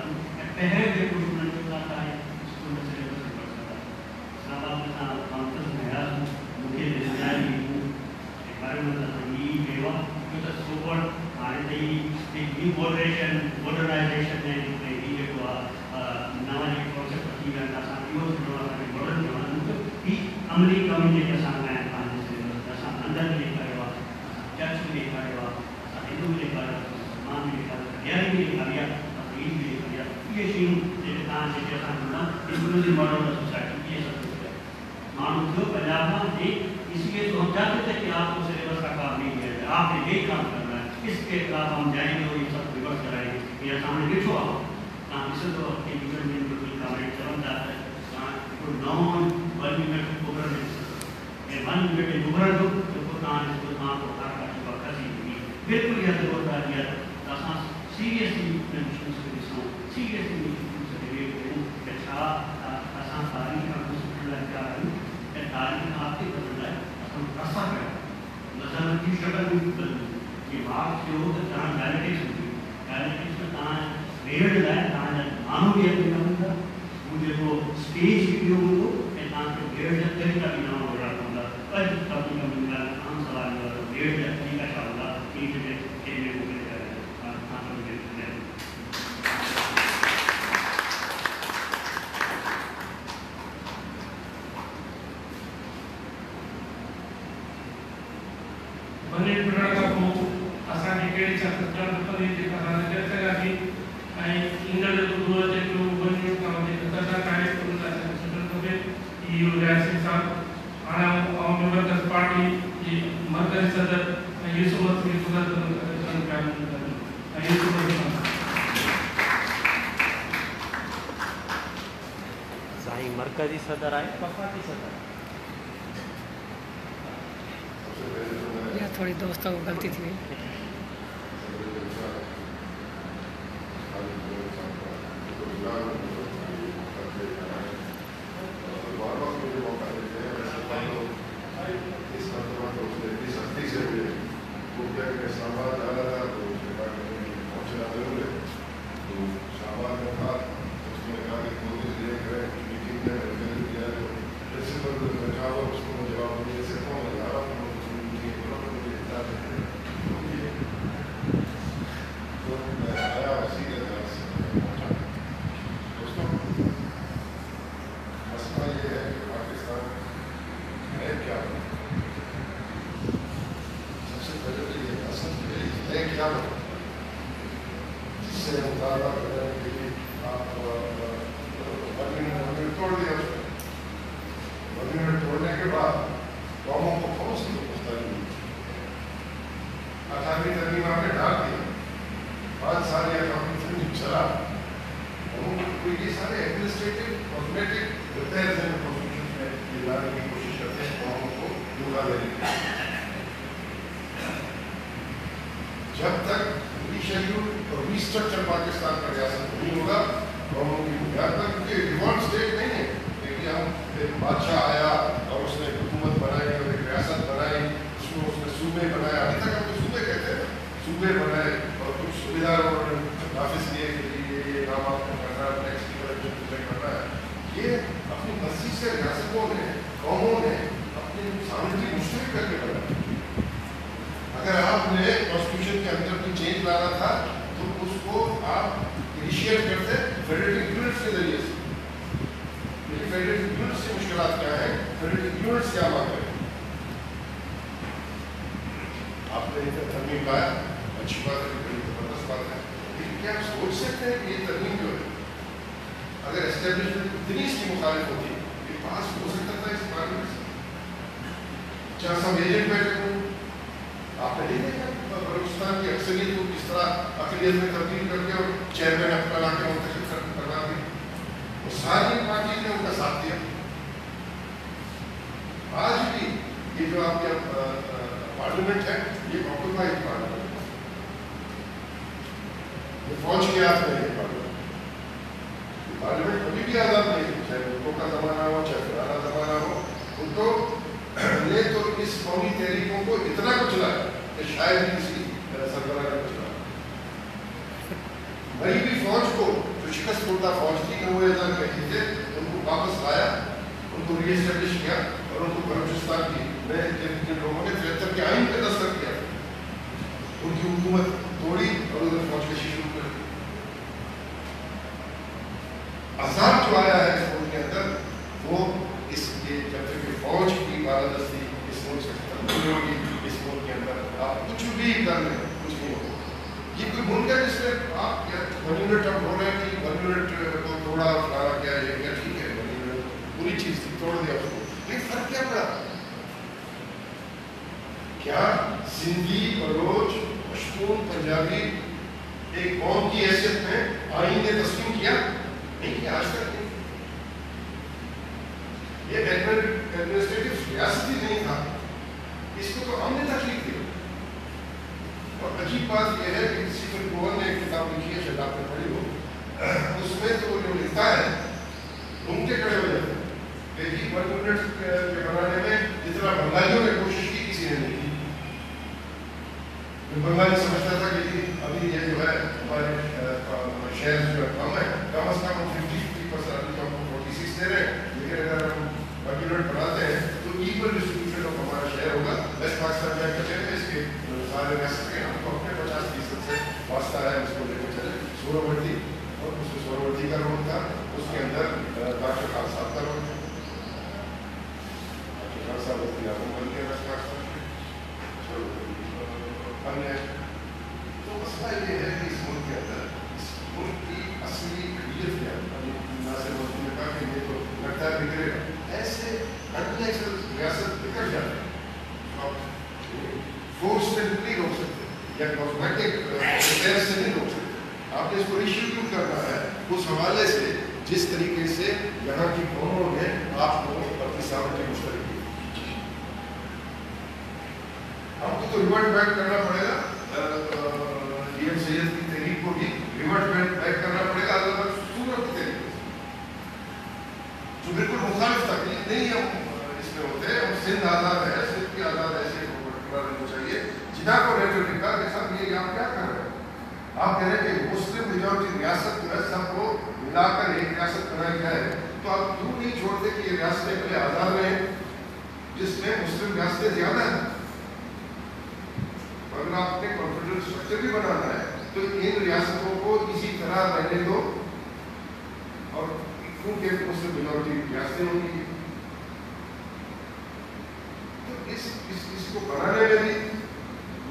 पहले के कुछ नहीं होता है स्कूल में सिलेबस रिवर्स करना इस्लामाबाद में काउंटर्स में है मुख्य डिजाइन environmental need मेवा जो तो सोवर आने न्यू मॉडर्नाइजेशन ने ये को नवा जो कॉन्सेप्ट की गया था साथियों जो मॉडर्न जो भी अमली कम्युनिटी के सामने आए पाने से ऐसा अंदर में करेगा चर्च में करेगा हिंदू में करेगा मुसलमान में करेगा यानी में करेगा ईद में करेगा ये चीज जैसा जैसा ना इंक्लूसिव मॉडल सोसाइटी ये सब मानो जो पंजाब में इसलिए तो हम चाहते थे कि आपको सिलेबस का काम नहीं किया जाए आपने यही काम करना है इसके खिलाफ हम जाएंगे और ये सब रिवर्स कराएंगे मेरे सामने लिखो आप इसे तो आपके यूजर में बिल्कुल कमेंट चलन जाता है तो नॉन 1 मिनट प्रोग्राम है 1 मिनट प्रोग्राम जो कहां इसको नाम को काट की बात कर बिल्कुल यह तो बता दिया असा सीरियसली इश्यूज को दिसो सीरियसली इश्यूज से रिलेट करूं अच्छा असा तारीख का कुछ लगा है तारीख आपके बदल है हम ऐसा है नजर की शक्ल भी बदल ये बात जो तो जहां डायरेक्टिक्स में कहां वेड है कहां मानो भी है ना मुझे वो स्टेज वीडियो को कहां पे वेड तरीका भी नाम हो रहा होगा पर कभी कभी का आम सवाल वेड तरीका क्या होगा कि जो खेलने को मिलेगा कहां पर मिलेगा
बने प्रोडक्ट को असांखे कहिड़ी छा खपंदी जेका असांखे चर्चा कयासीं ऐं ईंदड़ जेको दौर अचे पियो बनियूं खां वधीक ख़तरनाक आहे उन लाइ असांखे सोचणु खपे इहो रियासी साहब हाणे आउं मर्कज़ पार्टी जी मर्कज़ी सदर ऐं यूसुफ खे गुज़र करणु पिया ऐं यूसुफ
साईं मर्कज़ी सदर आहे वफ़ाक़ी सदर
या थोड़ी दोस्तों को गलती थी
जब तक रीशेड्यूल और रीस्ट्रक्चर पाकिस्तान का रियासत नहीं होगा कौमों की बुनियाद पर, क्योंकि डिवॉल्ट स्टेट नहीं है कि हम एक बादशाह आया और उसने हुकूमत बनाई और एक रियासत बनाई, उसने सूबे बनाया। अभी तक हम तो सूबे कहते हैं, सूबे बनाए और कुछ सुविधा उन्होंने नाफिज किए कि ये काम आपको करना है, टैक्स की वजह से करना है। ये अपनी मर्जी से रियासतों ने, कौमों ने अपनी सामर्थ्य मुश्तरक करके बनाया। अगर आपने कॉन्स्टिट्यूशन के अंदर कोई चेंज लाना था तो उसको आप इनिशिएट करते फेडरेटिव यूनिट्स के जरिए से। लेकिन फेडरेटिव यूनिट्स की मुश्किलात क्या है, फेडरेटिव यूनिट्स क्या मांग रहे हैं? आपने तरमीम लाया, अच्छी बात है, बड़ी जबरदस्त बात है, लेकिन क्या आप सोच सकते हैं कि ये तरमीम जो है अगर एस्टेब्लिशमेंट इतनी इसकी मुखालिफ होती ये पास हो सकता था इस पार्लियामेंट से? जहाँ सब एजेंट बैठे हो, आपने नहीं देखा बलूचिस्तान की अक्सरियत को किस तरह अकलियत में तब्दील करके और चेयरमैन अपना ला के मुंतखब करवा दी, वो सारी पार्टी ने उनका साथ दिया। आज भी ये जो आपके पार्लियामेंट है ये ऑक्युपाइड पार्लियामेंट, ये फौज के हाथ में है पार्लियामेंट कभी भी आजाद नहीं है, चाहे भुट्टो का जमाना हो चाहे पुराना जमाना हो। भुट्टो ने तो इस कौमी तहरीकों को इतना कुचला कि शायद ही किसी सरबराह ने कुचला। मरी भी फौज को जो शिकस्त खुर्दा फौज थी वो एजाज रही थे, उनको वापस लाया, उनको रीएस्टेब्लिश किया और उनको बलूचिस्तान की में जिन लोगों ने 73 के आइन पे दस्तखत किया उनकी हुकूमत तोड़ी और उधर फौज के शुरू कर आजाद जो आया है इस मुल्क के अंदर वो इसके जब तक फौज की बालादस्ती इस मुल्क से खत्म नहीं होगी, इस मुल्क के अंदर आप कुछ भी कर लें कुछ नहीं होगा। ये कोई मुल्क है जिसमें आप 1 यूनिट आप बोल रहे हैं कि 1 यूनिट को तोड़ा फलाना क्या ये क्या, ठीक है 1 यूनिट पूरी चीज थी, तोड़ दिया उसको, लेकिन फर्क क्या पड़ा? क्या सिंधी बलोच पश्तून पंजाबी एक कौम की हैसियत में आइन ने तस्लीम किया? नहीं किया, आज तक नहीं। ये एडमिनिस्ट्रेटिव रियासत ही नहीं था, इसको तो हमने तकलीफ दी। और अजीब बात यह है कि स्टीफन कोवन ने एक किताब लिखी है, शायद आपने पढ़ी हो, उसमें तो जो लिखता है घूमते खड़े हो जाते हैं कि 1 यूनिट के बनाने में जितना बंगालियों ने कोशिश की किसी ने नहीं की। बंगाली समझता था कि अभी ये जो है हमारे शेयर जो है कम है, कम अज कम 53% अभी तो हमको 46 दे रहे हैं, लेकिन अगर हम 1 यूनिट बढ़ाते हैं तो इक्वल डिस्ट्रीब्यूशन ऑफ हमारा शेयर होगा। वेस्ट पाकिस्तान में बचे हैं इसके सारे रह सके, हमको अपने 50% से वास्ता है, उसको लेकर चले। सोहरावर्ती और उसमें सोहरावर्ती का रोड था, उसके अंदर डॉक्टर खान साहब का रोड था, डॉक्टर खान साहब बन गया वेस्ट पाकिस्तान में। तो मसला ये है कि इस मुल्क के अंदर इस मुल्क की असली खलीफ क्या है, नासिर मोदी ने कहा कि ये तो लगता है बिगड़ेगा, ऐसे अननेचुरल रियासत बिगड़ जाते हैं, आप फोर्स से नहीं रोक सकते या कॉस्मेटिक रिपेयर से नहीं रोक सकते। आपने इसको रिशेड्यूल करना है उस हवाले से जिस तरीके से यहाँ की कौमों ने आपको अपनी सामर्थ्य मुश्तरक की। हमको तो रिवर्ट बैक करना पड़ेगा, डीएम सैयद की तहरीक को भी रिवर्ट बैक करना पड़ेगा अलग सूरत की तरीके से, जो बिल्कुल मुखालिफ था कि नहीं हम इसमें होते हैं, हम सिंध आज़ाद है, सिंध की आज़ाद ऐसे रहना चाहिए। जिना को रेटोरिक का कि साहब ये आप क्या कर रहे हैं? आप कह रहे हैं कि मुस्लिम मेजॉरिटी रियासत जो है सबको मिलाकर एक रियासत बनाई जाए, तो आप क्यों नहीं छोड़ते कि ये रियासतें पहले आज़ाद रहे जिसमें मुस्लिम रियासतें ज़्यादा हैं? अगर आपने कॉन्फिडेंस स्ट्रक्चर भी बनाना है तो इन रियासतों को इसी तरह रहने दो, और क्योंकि मुस्लिम मेजॉरिटी रियासतें होंगी तो इसको बनाने में भी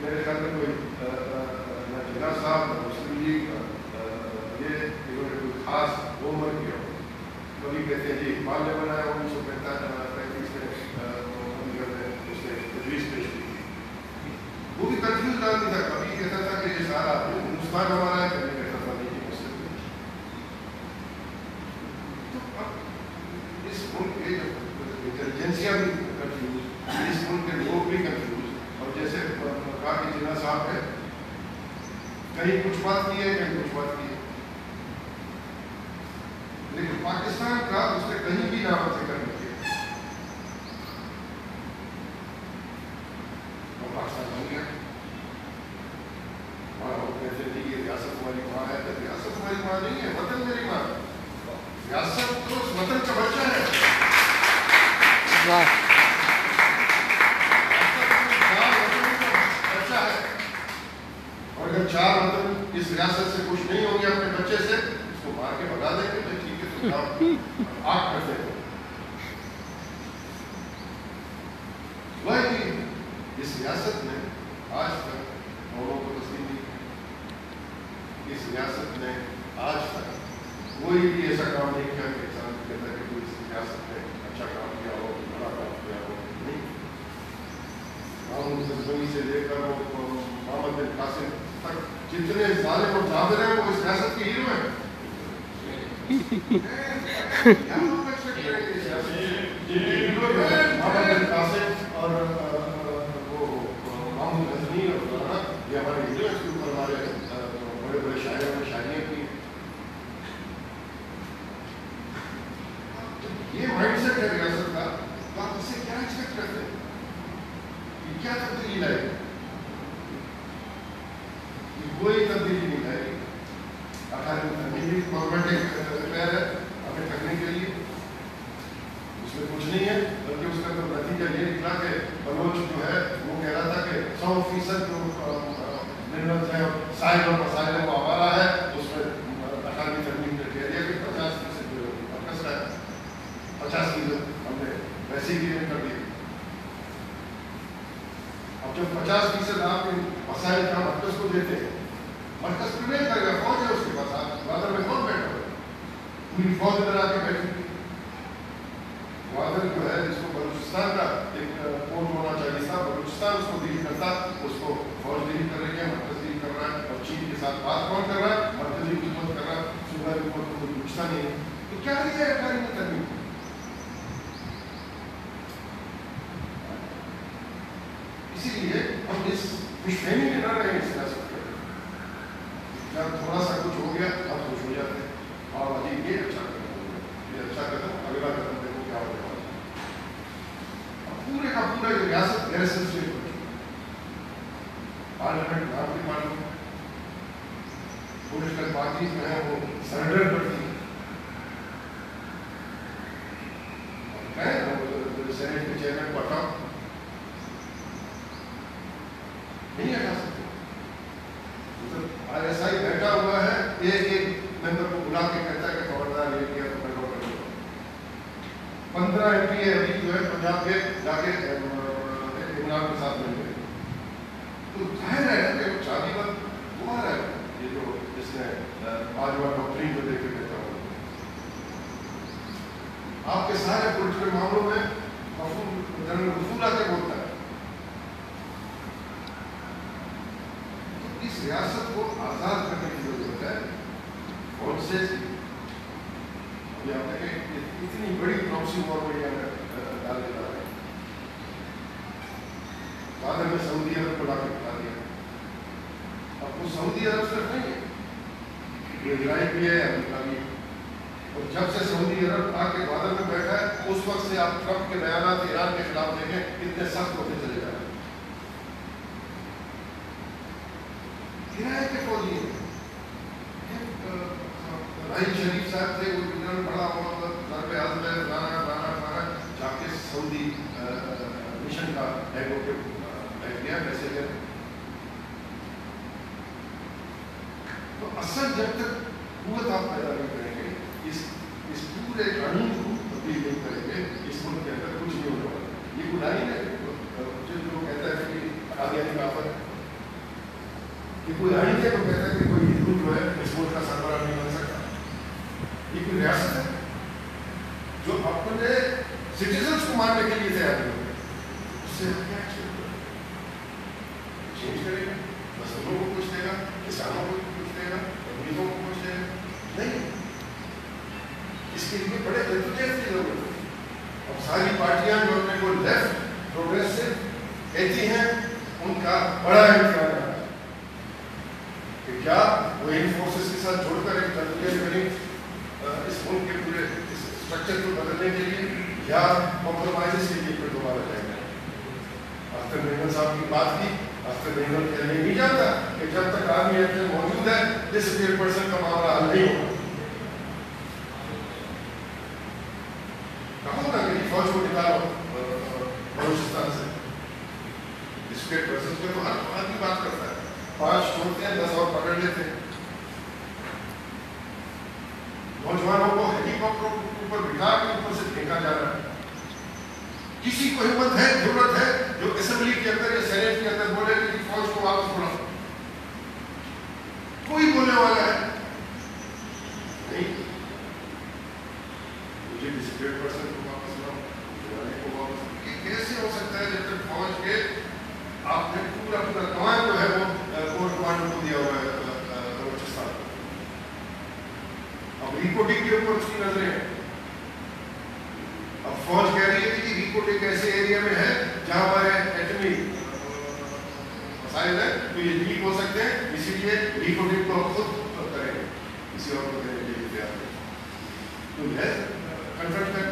मेरे ख्याल में कोई ना जिला साहब ना मुस्लिम लीग ये इन्होंने कोई खास होमवर्क किया। कभी कहते हैं जी इकबाल ने बनाया 1935 में उसने तजवीज़ पेश की, वो भी कंफ्यूज आदमी था, कभी कहता था कि ये सारा हिंदुस्तान हमारा है, कभी कहता था नहीं मुस्लिम। तो अब इस मुल्क के इंटेलिजेंसिया भी कंफ्यूज, इस मुल्क के लोग भी कंफ्यूज, और जैसे कहा कि जिन्ना साहब है कहीं कुछ बात की है कहीं कुछ बात की है, लेकिन पाकिस्तान का उसने कहीं भी नाम जिक्र नहीं किया। पाकिस्तान बन गया, और हम कहते थे कि रियासत हमारी माँ है, तो रियासत हमारी माँ नहीं है, वतन मेरी माँ है। रियासत तो उस वतन का बच्चा है। बच्चा है, और अगर 4 वतन इस रियासत से खुश नहीं होंगे अपने बच्चे से, उसको मार के भगा देंगे, तो ठीक है तो आग कर देंगे। वही इस रियासत में आज तक कौमों को तस्लीम नहीं, इस रियासत ने आज तक कोई भी ऐसा काम नहीं किया कि इंसान कहता है कि कोई इस रियासत ने अच्छा काम किया हो, बड़ा काम किया हो, नहीं। हम जमीन से लेकर मोहम्मद बिन कासिम तक जितने जालिम और जाबिर हैं वो इस रियासत के हीरो हैं। क्या हम एक्सपेक्ट करेंगे मोहम्मद बिन कासिम और वो महमूद गजनी और ये हमारे हीरो, इसके ऊपर हमारे बड़े बड़े शायरों ने शायरियाँ की। ये माइंडसेट है रियासत का, तो आप इससे क्या एक्सपेक्ट करते हैं? ये क्या तब्दीली लाएगी? ये कोई तब्दीली नहीं लाएगी। गवर्नमेंट एक तैयार है हमें करने के लिए, उसमें कुछ नहीं है, बल्कि उसका तो नतीजा ये निकला कि बलोच जो है वो कह रहा था कि 100% जो मिनरल्स है साइल और मसाइल वो हमारा है, उसमें 18वीं तरमीम ने कह दिया कि 50% जो कचरा है 50% हमने वैसे ही क्लियर कर दिया। अब जब 50% आप इन मसाइल का मरकज को देते हैं, मरकज प्रिवेल करेगा, फौज है उसके पास, आप ग्वादर में कौन बैठा हुआ? पूरी फौज इधर आके बैठी। ग्वादर जो है जिसको बलूचिस्तान का एक पोर्ट होना चाहिए था, बलूचिस्तान उसको डील करता, उसको फौज डील कर रही है, मरकज डील कर रहा है, और चीन के साथ बात कौन कर रहा है? मरकजी हुकूमत कर रहा है, सूबा हुकूमत को कोई पूछता नहीं है। तो क्या दिया है कार्य में करनी? इसीलिए हम इस खुशफहमी में न रहे इस सियासत के। जब थोड़ा सा कुछ हो गया अब खुश हो जाते हैं, और अजीब ये अच्छा कदम हो गया, ये अच्छा कदम, अगला कदम देखो क्या होने वाला है। अब पूरे का पूरा ये रियासत गैरसन से पार्लियामेंट नाम भी मालूम, पॉलिटिकल पार्टीज जो है वो सरेंडर करती है। सेनेट के चेयरमैन को हटाओ, नहीं हटा सकते। RSI बैठा हुआ है, एक मेंबर को बुला के कहता है कि खबरदार ये किया तो मैं कर दूंगा। 15 MP अभी जो है पंजाब के जाके इमरान के साथ मिल गए, तो जाहिर है कि वो चाबीबंद तुम्हारा है, ये जो जिसने बाजवा डॉक्टरी को देखे बैठा हुआ। आपके सारे पॉलिटिकल मामलों में जनरल रसूल आके बोलता है। इस रियासत को आजाद करने की जरूरत है फौज से। अभी आपने कहा इतनी बड़ी प्रॉक्सी वॉर में डाले जा रहे हैं, बाद में सऊदी अरब को लाके बता दिया। अब वो सऊदी अरब सिर्फ नहीं है, ये इजराइल भी है, अमेरिका भी है। और जब से सऊदी अरब आके ग्वादर में बैठा है, उस वक्त से आप ट्रंप के बयानात ईरान के खिलाफ देखें कितने सख्त होते चले जा रहे हैं। किराए के फौजी भाई शरीफ साहब थे, वो जनरल बड़ा घर पे आजम है, फलाना जाके सऊदी मिशन का हेड होके बैठ गया मैसेज। तो असल जब तक कुव्वत आप पैदा नहीं करेंगे, इस पूरे कानून को तब्दील नहीं करेंगे, इस मुल्क के अंदर कुछ नहीं होने वाला। ये बुराई है जो कहता है कि कादियानी काफिर, ये कोई आइन है तो कहता है कि कोई हिंदू जो है इस मुल्क का सरबराह नहीं बन सकता। ये कोई रियासत है जो अपने सिटीजन्स को मारने के लिए तैयार नहीं है, उससे क्या चेंज करेगा? मजदूरों को कुछ देगा, किसानों को कुछ देगा, अमीरों को कुछ देगा? नहीं। इसके लिए बड़े जद्दोजहद की जरूरत है। अब सारी पार्टियां जो अपने को लेफ्ट प्रोग्रेसिव कहती हैं, उनका बड़ा इम्तिहान है कि क्या वो इन फोर्सेस के साथ जोड़कर एक जद्दोजहद करें इस मुल्क के पूरे इस स्ट्रक्चर को बदलने के लिए, या कॉम्प्रोमाइजेस के लिए फिर दोबारा जाएंगे। आफ्टर बेंगल साहब की बात की, आफ्टर बेंगल कहने नहीं जाता कि जब तक आर्मी एक्टर मौजूद है डिसअपीयर पर्सन का मामला हल नहीं होगा। कहो ना कि फौज को निकालो बलूचिस्तान से, डिसअपीयर पर्सन पे तो हर आदमी बात करता है, 5 छोड़ते हैं 10 और पकड़ लेते हैं। नौजवानों को हेलीकॉप्टर के ऊपर बिठा के ऊपर से फेंका जा रहा है। किसी को हिम्मत है, जरूरत है जो असेंबली के अंदर या सेनेट के अंदर बोले कि फौज को वापस बुलाओ? कोई बोलने वाला है? रिपोर्टिंग को खुद करेंगे, किसी और को देने के लिए तैयार नहीं। तो है कन्फ्रंट कर,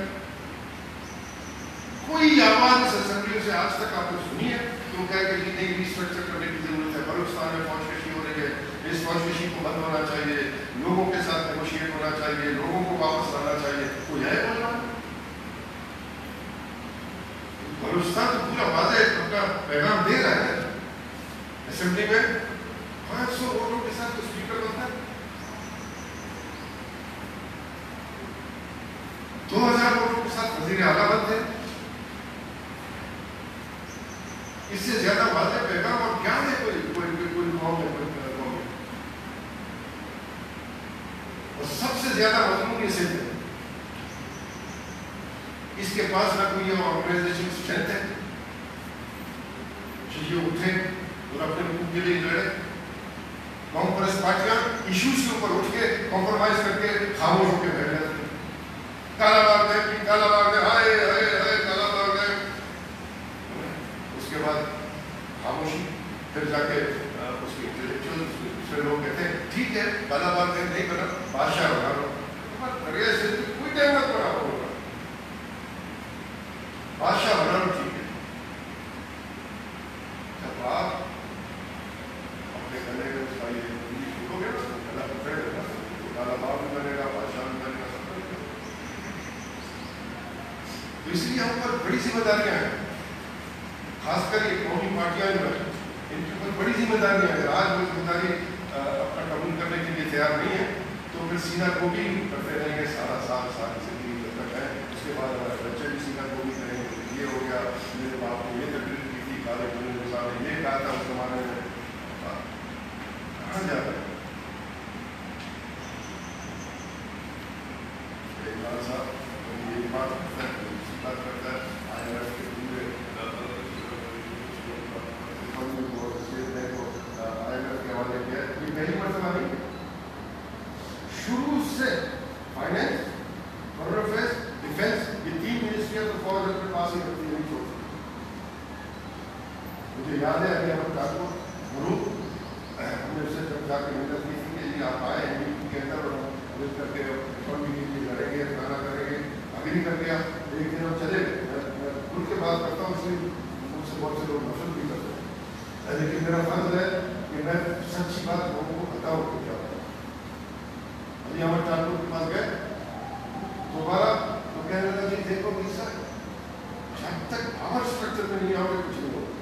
कोई आवाज इस असेंबली से आज तक आपने सुनी है क्यों कहे कि नहीं रिस्ट्रक्चर करने की जरूरत है, बलूचिस्तान में फौजकशी हो रही है, इस फौजकशी को बंद होना चाहिए, लोगों के साथ नेगोशिएट होना चाहिए, लोगों को वापस लाना चाहिए, कोई है बोल रहा है? बलूचिस्तान तो पूरा वादे अपना पैगाम दे रहा है असेंबली में, 500 वोटों के साथ तो स्पीकर बनता है, 2000 वोटों के साथ वजीर आला बनते हैं। इससे ज्यादा वादे पैगाम और क्या है कोई कौम में, और सबसे ज्यादा मजमून इसे है, इसके पास ना कोई ऑर्गेनाइजेशन स्ट्रेंथ है जो ये उठे और अपने मुल्क के लिए लड़े। कांग्रेस पार्टियां इश्यूज के ऊपर उठ के कॉम्प्रोमाइज करके खामोश होकर बैठ जाती हैं, काला बाग दे हाय हाय हाय काला बाग दे, उसके बाद खामोशी, फिर जाके उसके इंटेलेक्चुअल दूसरे लोग कहते हैं ठीक है काला बाग दे नहीं बना, बादशाह बना लो, कोई टाइम मत बना होगा, बादशाह बना लो ठीक है। जब आप अपने गले में उसका ये शुरू हो ना, गला पकड़ लेना, तो काला बाग भी बनेगा, बादशाह भी बनेगा, सब बनेगा। तो इसलिए हम पर बड़ी जिम्मेदारियां हैं, खासकर ये कौमी पार्टियां जो है इनके ऊपर बड़ी जिम्मेदारियां हैं। अगर आज वो जिम्मेदारी अपना कबूल करने के लिए तैयार नहीं है तो फिर सीना गोभी करते रहेंगे सारा साल जिंदगी जब तक है, उसके बाद हमारे बच्चे भी सीना गोभी करेंगे, ये हो गया मेरे बाप ने ये तकलीफ की थी, काले साहब ने ये कहा था उस जमाने में, कहाँ जा रहे हैं? साहब ये बात करता है IMF के पूरे IMF के हवाले किया, ये पहली मरतबा नहीं, शुरू से फाइनेंस, फॉरेन अफेयर्स, डिफेंस, ये 3 मिनिस्ट्रियां तो फौज अपने पास ही रखती नहीं छोड़ती। मुझे याद है अभी हम ठाकुर गुरु हमने उससे जब जाकर मेहनत की थी कि जी आप आए NDP के अंदर और हम करके इकोनॉमी के लिए लड़ेंगे, खाना करेंगे, अभी नहीं कर दिया, एक दिन हम चले गए, खुल के बात करता हूँ, इसलिए मुझसे बहुत से लोग नफरत भी करते हैं, लेकिन मेरा फर्ज है कि मैं सच्ची बात लोगों को बताऊँ कि क्या होता है। अभी हमारे ठाकुर के पास गए दोबारा तो कहने लगा कि देखो सर जब तक पावर स्ट्रक्चर में नहीं आओगे कुछ नहीं होगा,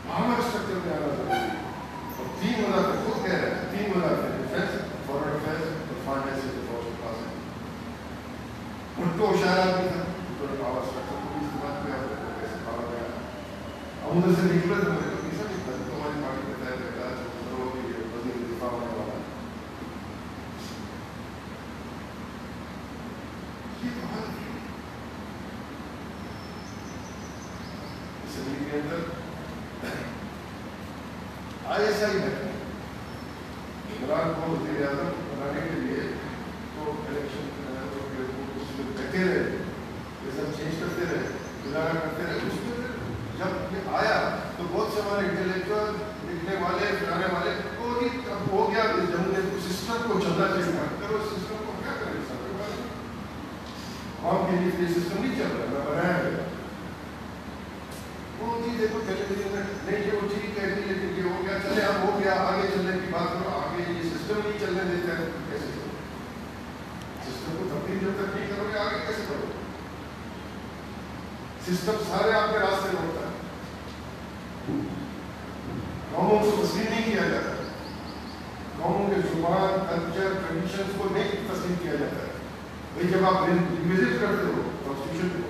पावर स्ट्रक्चर में आना जरूरी है। और 3 वजारत खुद कह रहे हैं, 3 वजारत डिफेंस, फॉरेन अफेयर्स और फाइनेंस के फौज के पास है। उनको इशारा भी था तो पावर स्ट्रक्चर को भी इस्तेमाल किया, कैसे पावर गया, अब उधर से निकले तो मेरे को कैसा निकला, तो हमारी पार्टी में तय करता है वजीर दिफा होने वाला है, ये तो हाल है। असेंबली के अंदर ISI है, इमरान को वजीर आजम बनाने के लिए तो इलेक्शन कहते रहे, ये सब चेंज करते रहे, गुजारा करते रहे, उसमें जब ये आया तो बहुत से हमारे इंटेलेक्चुअल लिखने वाले फिराने वाले वो अब हो गया, जम्मू सिस्टम को चलना चाहिए, करो सिस्टम को क्या करें, कौन के लिए ये सिस्टम नहीं चल रहा, बनाया गया वो चीज देखो टेलीविजन में नहीं, ये वो चीज कह दी लेकिन ये हो गया, चले अब हो गया, आगे चलने की बात करो, आगे ये सिस्टम नहीं चलने देता है, कैसे सिस्टम को तब्दील जब तक नहीं करोगे आगे कैसे करोगे? सिस्टम सारे आपके रास्ते में होता है, कौमों को तस्लीम नहीं किया जाता है, कौमों के जुबान कल्चर ट्रेडिशंस को नहीं तस्लीम किया जाता है। भाई जब आप रिविजिट करते हो कॉन्स्टिट्यूशन को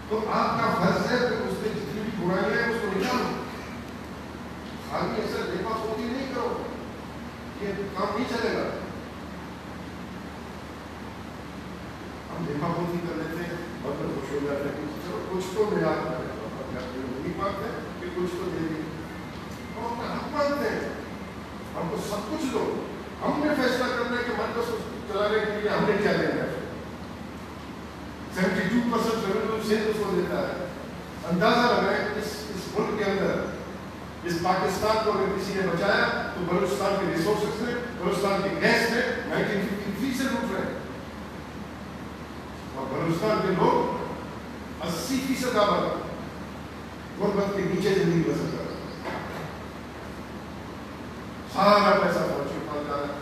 तो आपका फर्ज है कि उसमें जितनी भी बुराइयां हैं उसको निकालो, खाली ऐसा बेवकूफी नहीं करो, ये काम नहीं चलेगा। हम बेवकूफी कर लेते हैं और फिर खुश हो जाते हैं, चलो कुछ तो मिला नहीं पाते कि कुछ तो दे दी, हम अपना हक मानते हैं, हमको सब कुछ दो, हमने फैसला करने के मन को चलाने के लिए हमने क्या लेना है। 72% रेवेन्यू से उसको देता है। अंदाजा लगाएं इस मुल्क के अंदर इस पाकिस्तान को अगर किसी ने बचाया तो बलूचिस्तान के रिसोर्सेस ने, बलूचिस्तान की गैस ने 1953 से लूट रहे हैं और बलूचिस्तान के लोग 80% आबादी गुर्बत के नीचे जिंदगी बसर कर रहे हैं। सारा पैसा फौज के पास जा रहा है,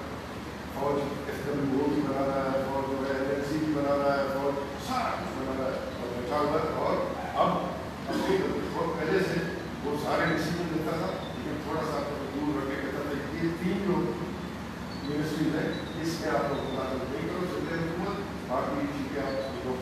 फौज SWO की बना रहा है, फौज जो है NLC की बना रहा है, फौज सारा कुछ बना रहा है और बैठा हुआ है। और अब पहले से वो सारे डिसीजन लेता था, लेकिन थोड़ा सा दूर रख के कहता था ये 3 जो मिनिस्ट्रीज है इसमें आप लोग मुदाखलत नहीं करो, सिंध हुकूमत बाकी चीजें आप लोग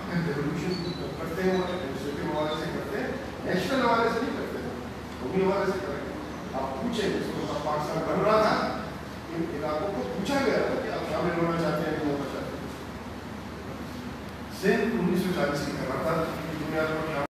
रेवोल्यूशन करते हैं, एडमिनिस्ट्रेटिव हवाले से करते हैं, नेशनल हवाले से नहीं करते हैं, कौमी हवाले से करेंगे। आप पूछेंगे इसको पाकिस्तान बन रहा था, इन इलाकों को पूछा गया था कि आप शामिल होना चाहते हैं नहीं होना चाहते हैं। सिंध 1940 की कर रहा था, दुनिया को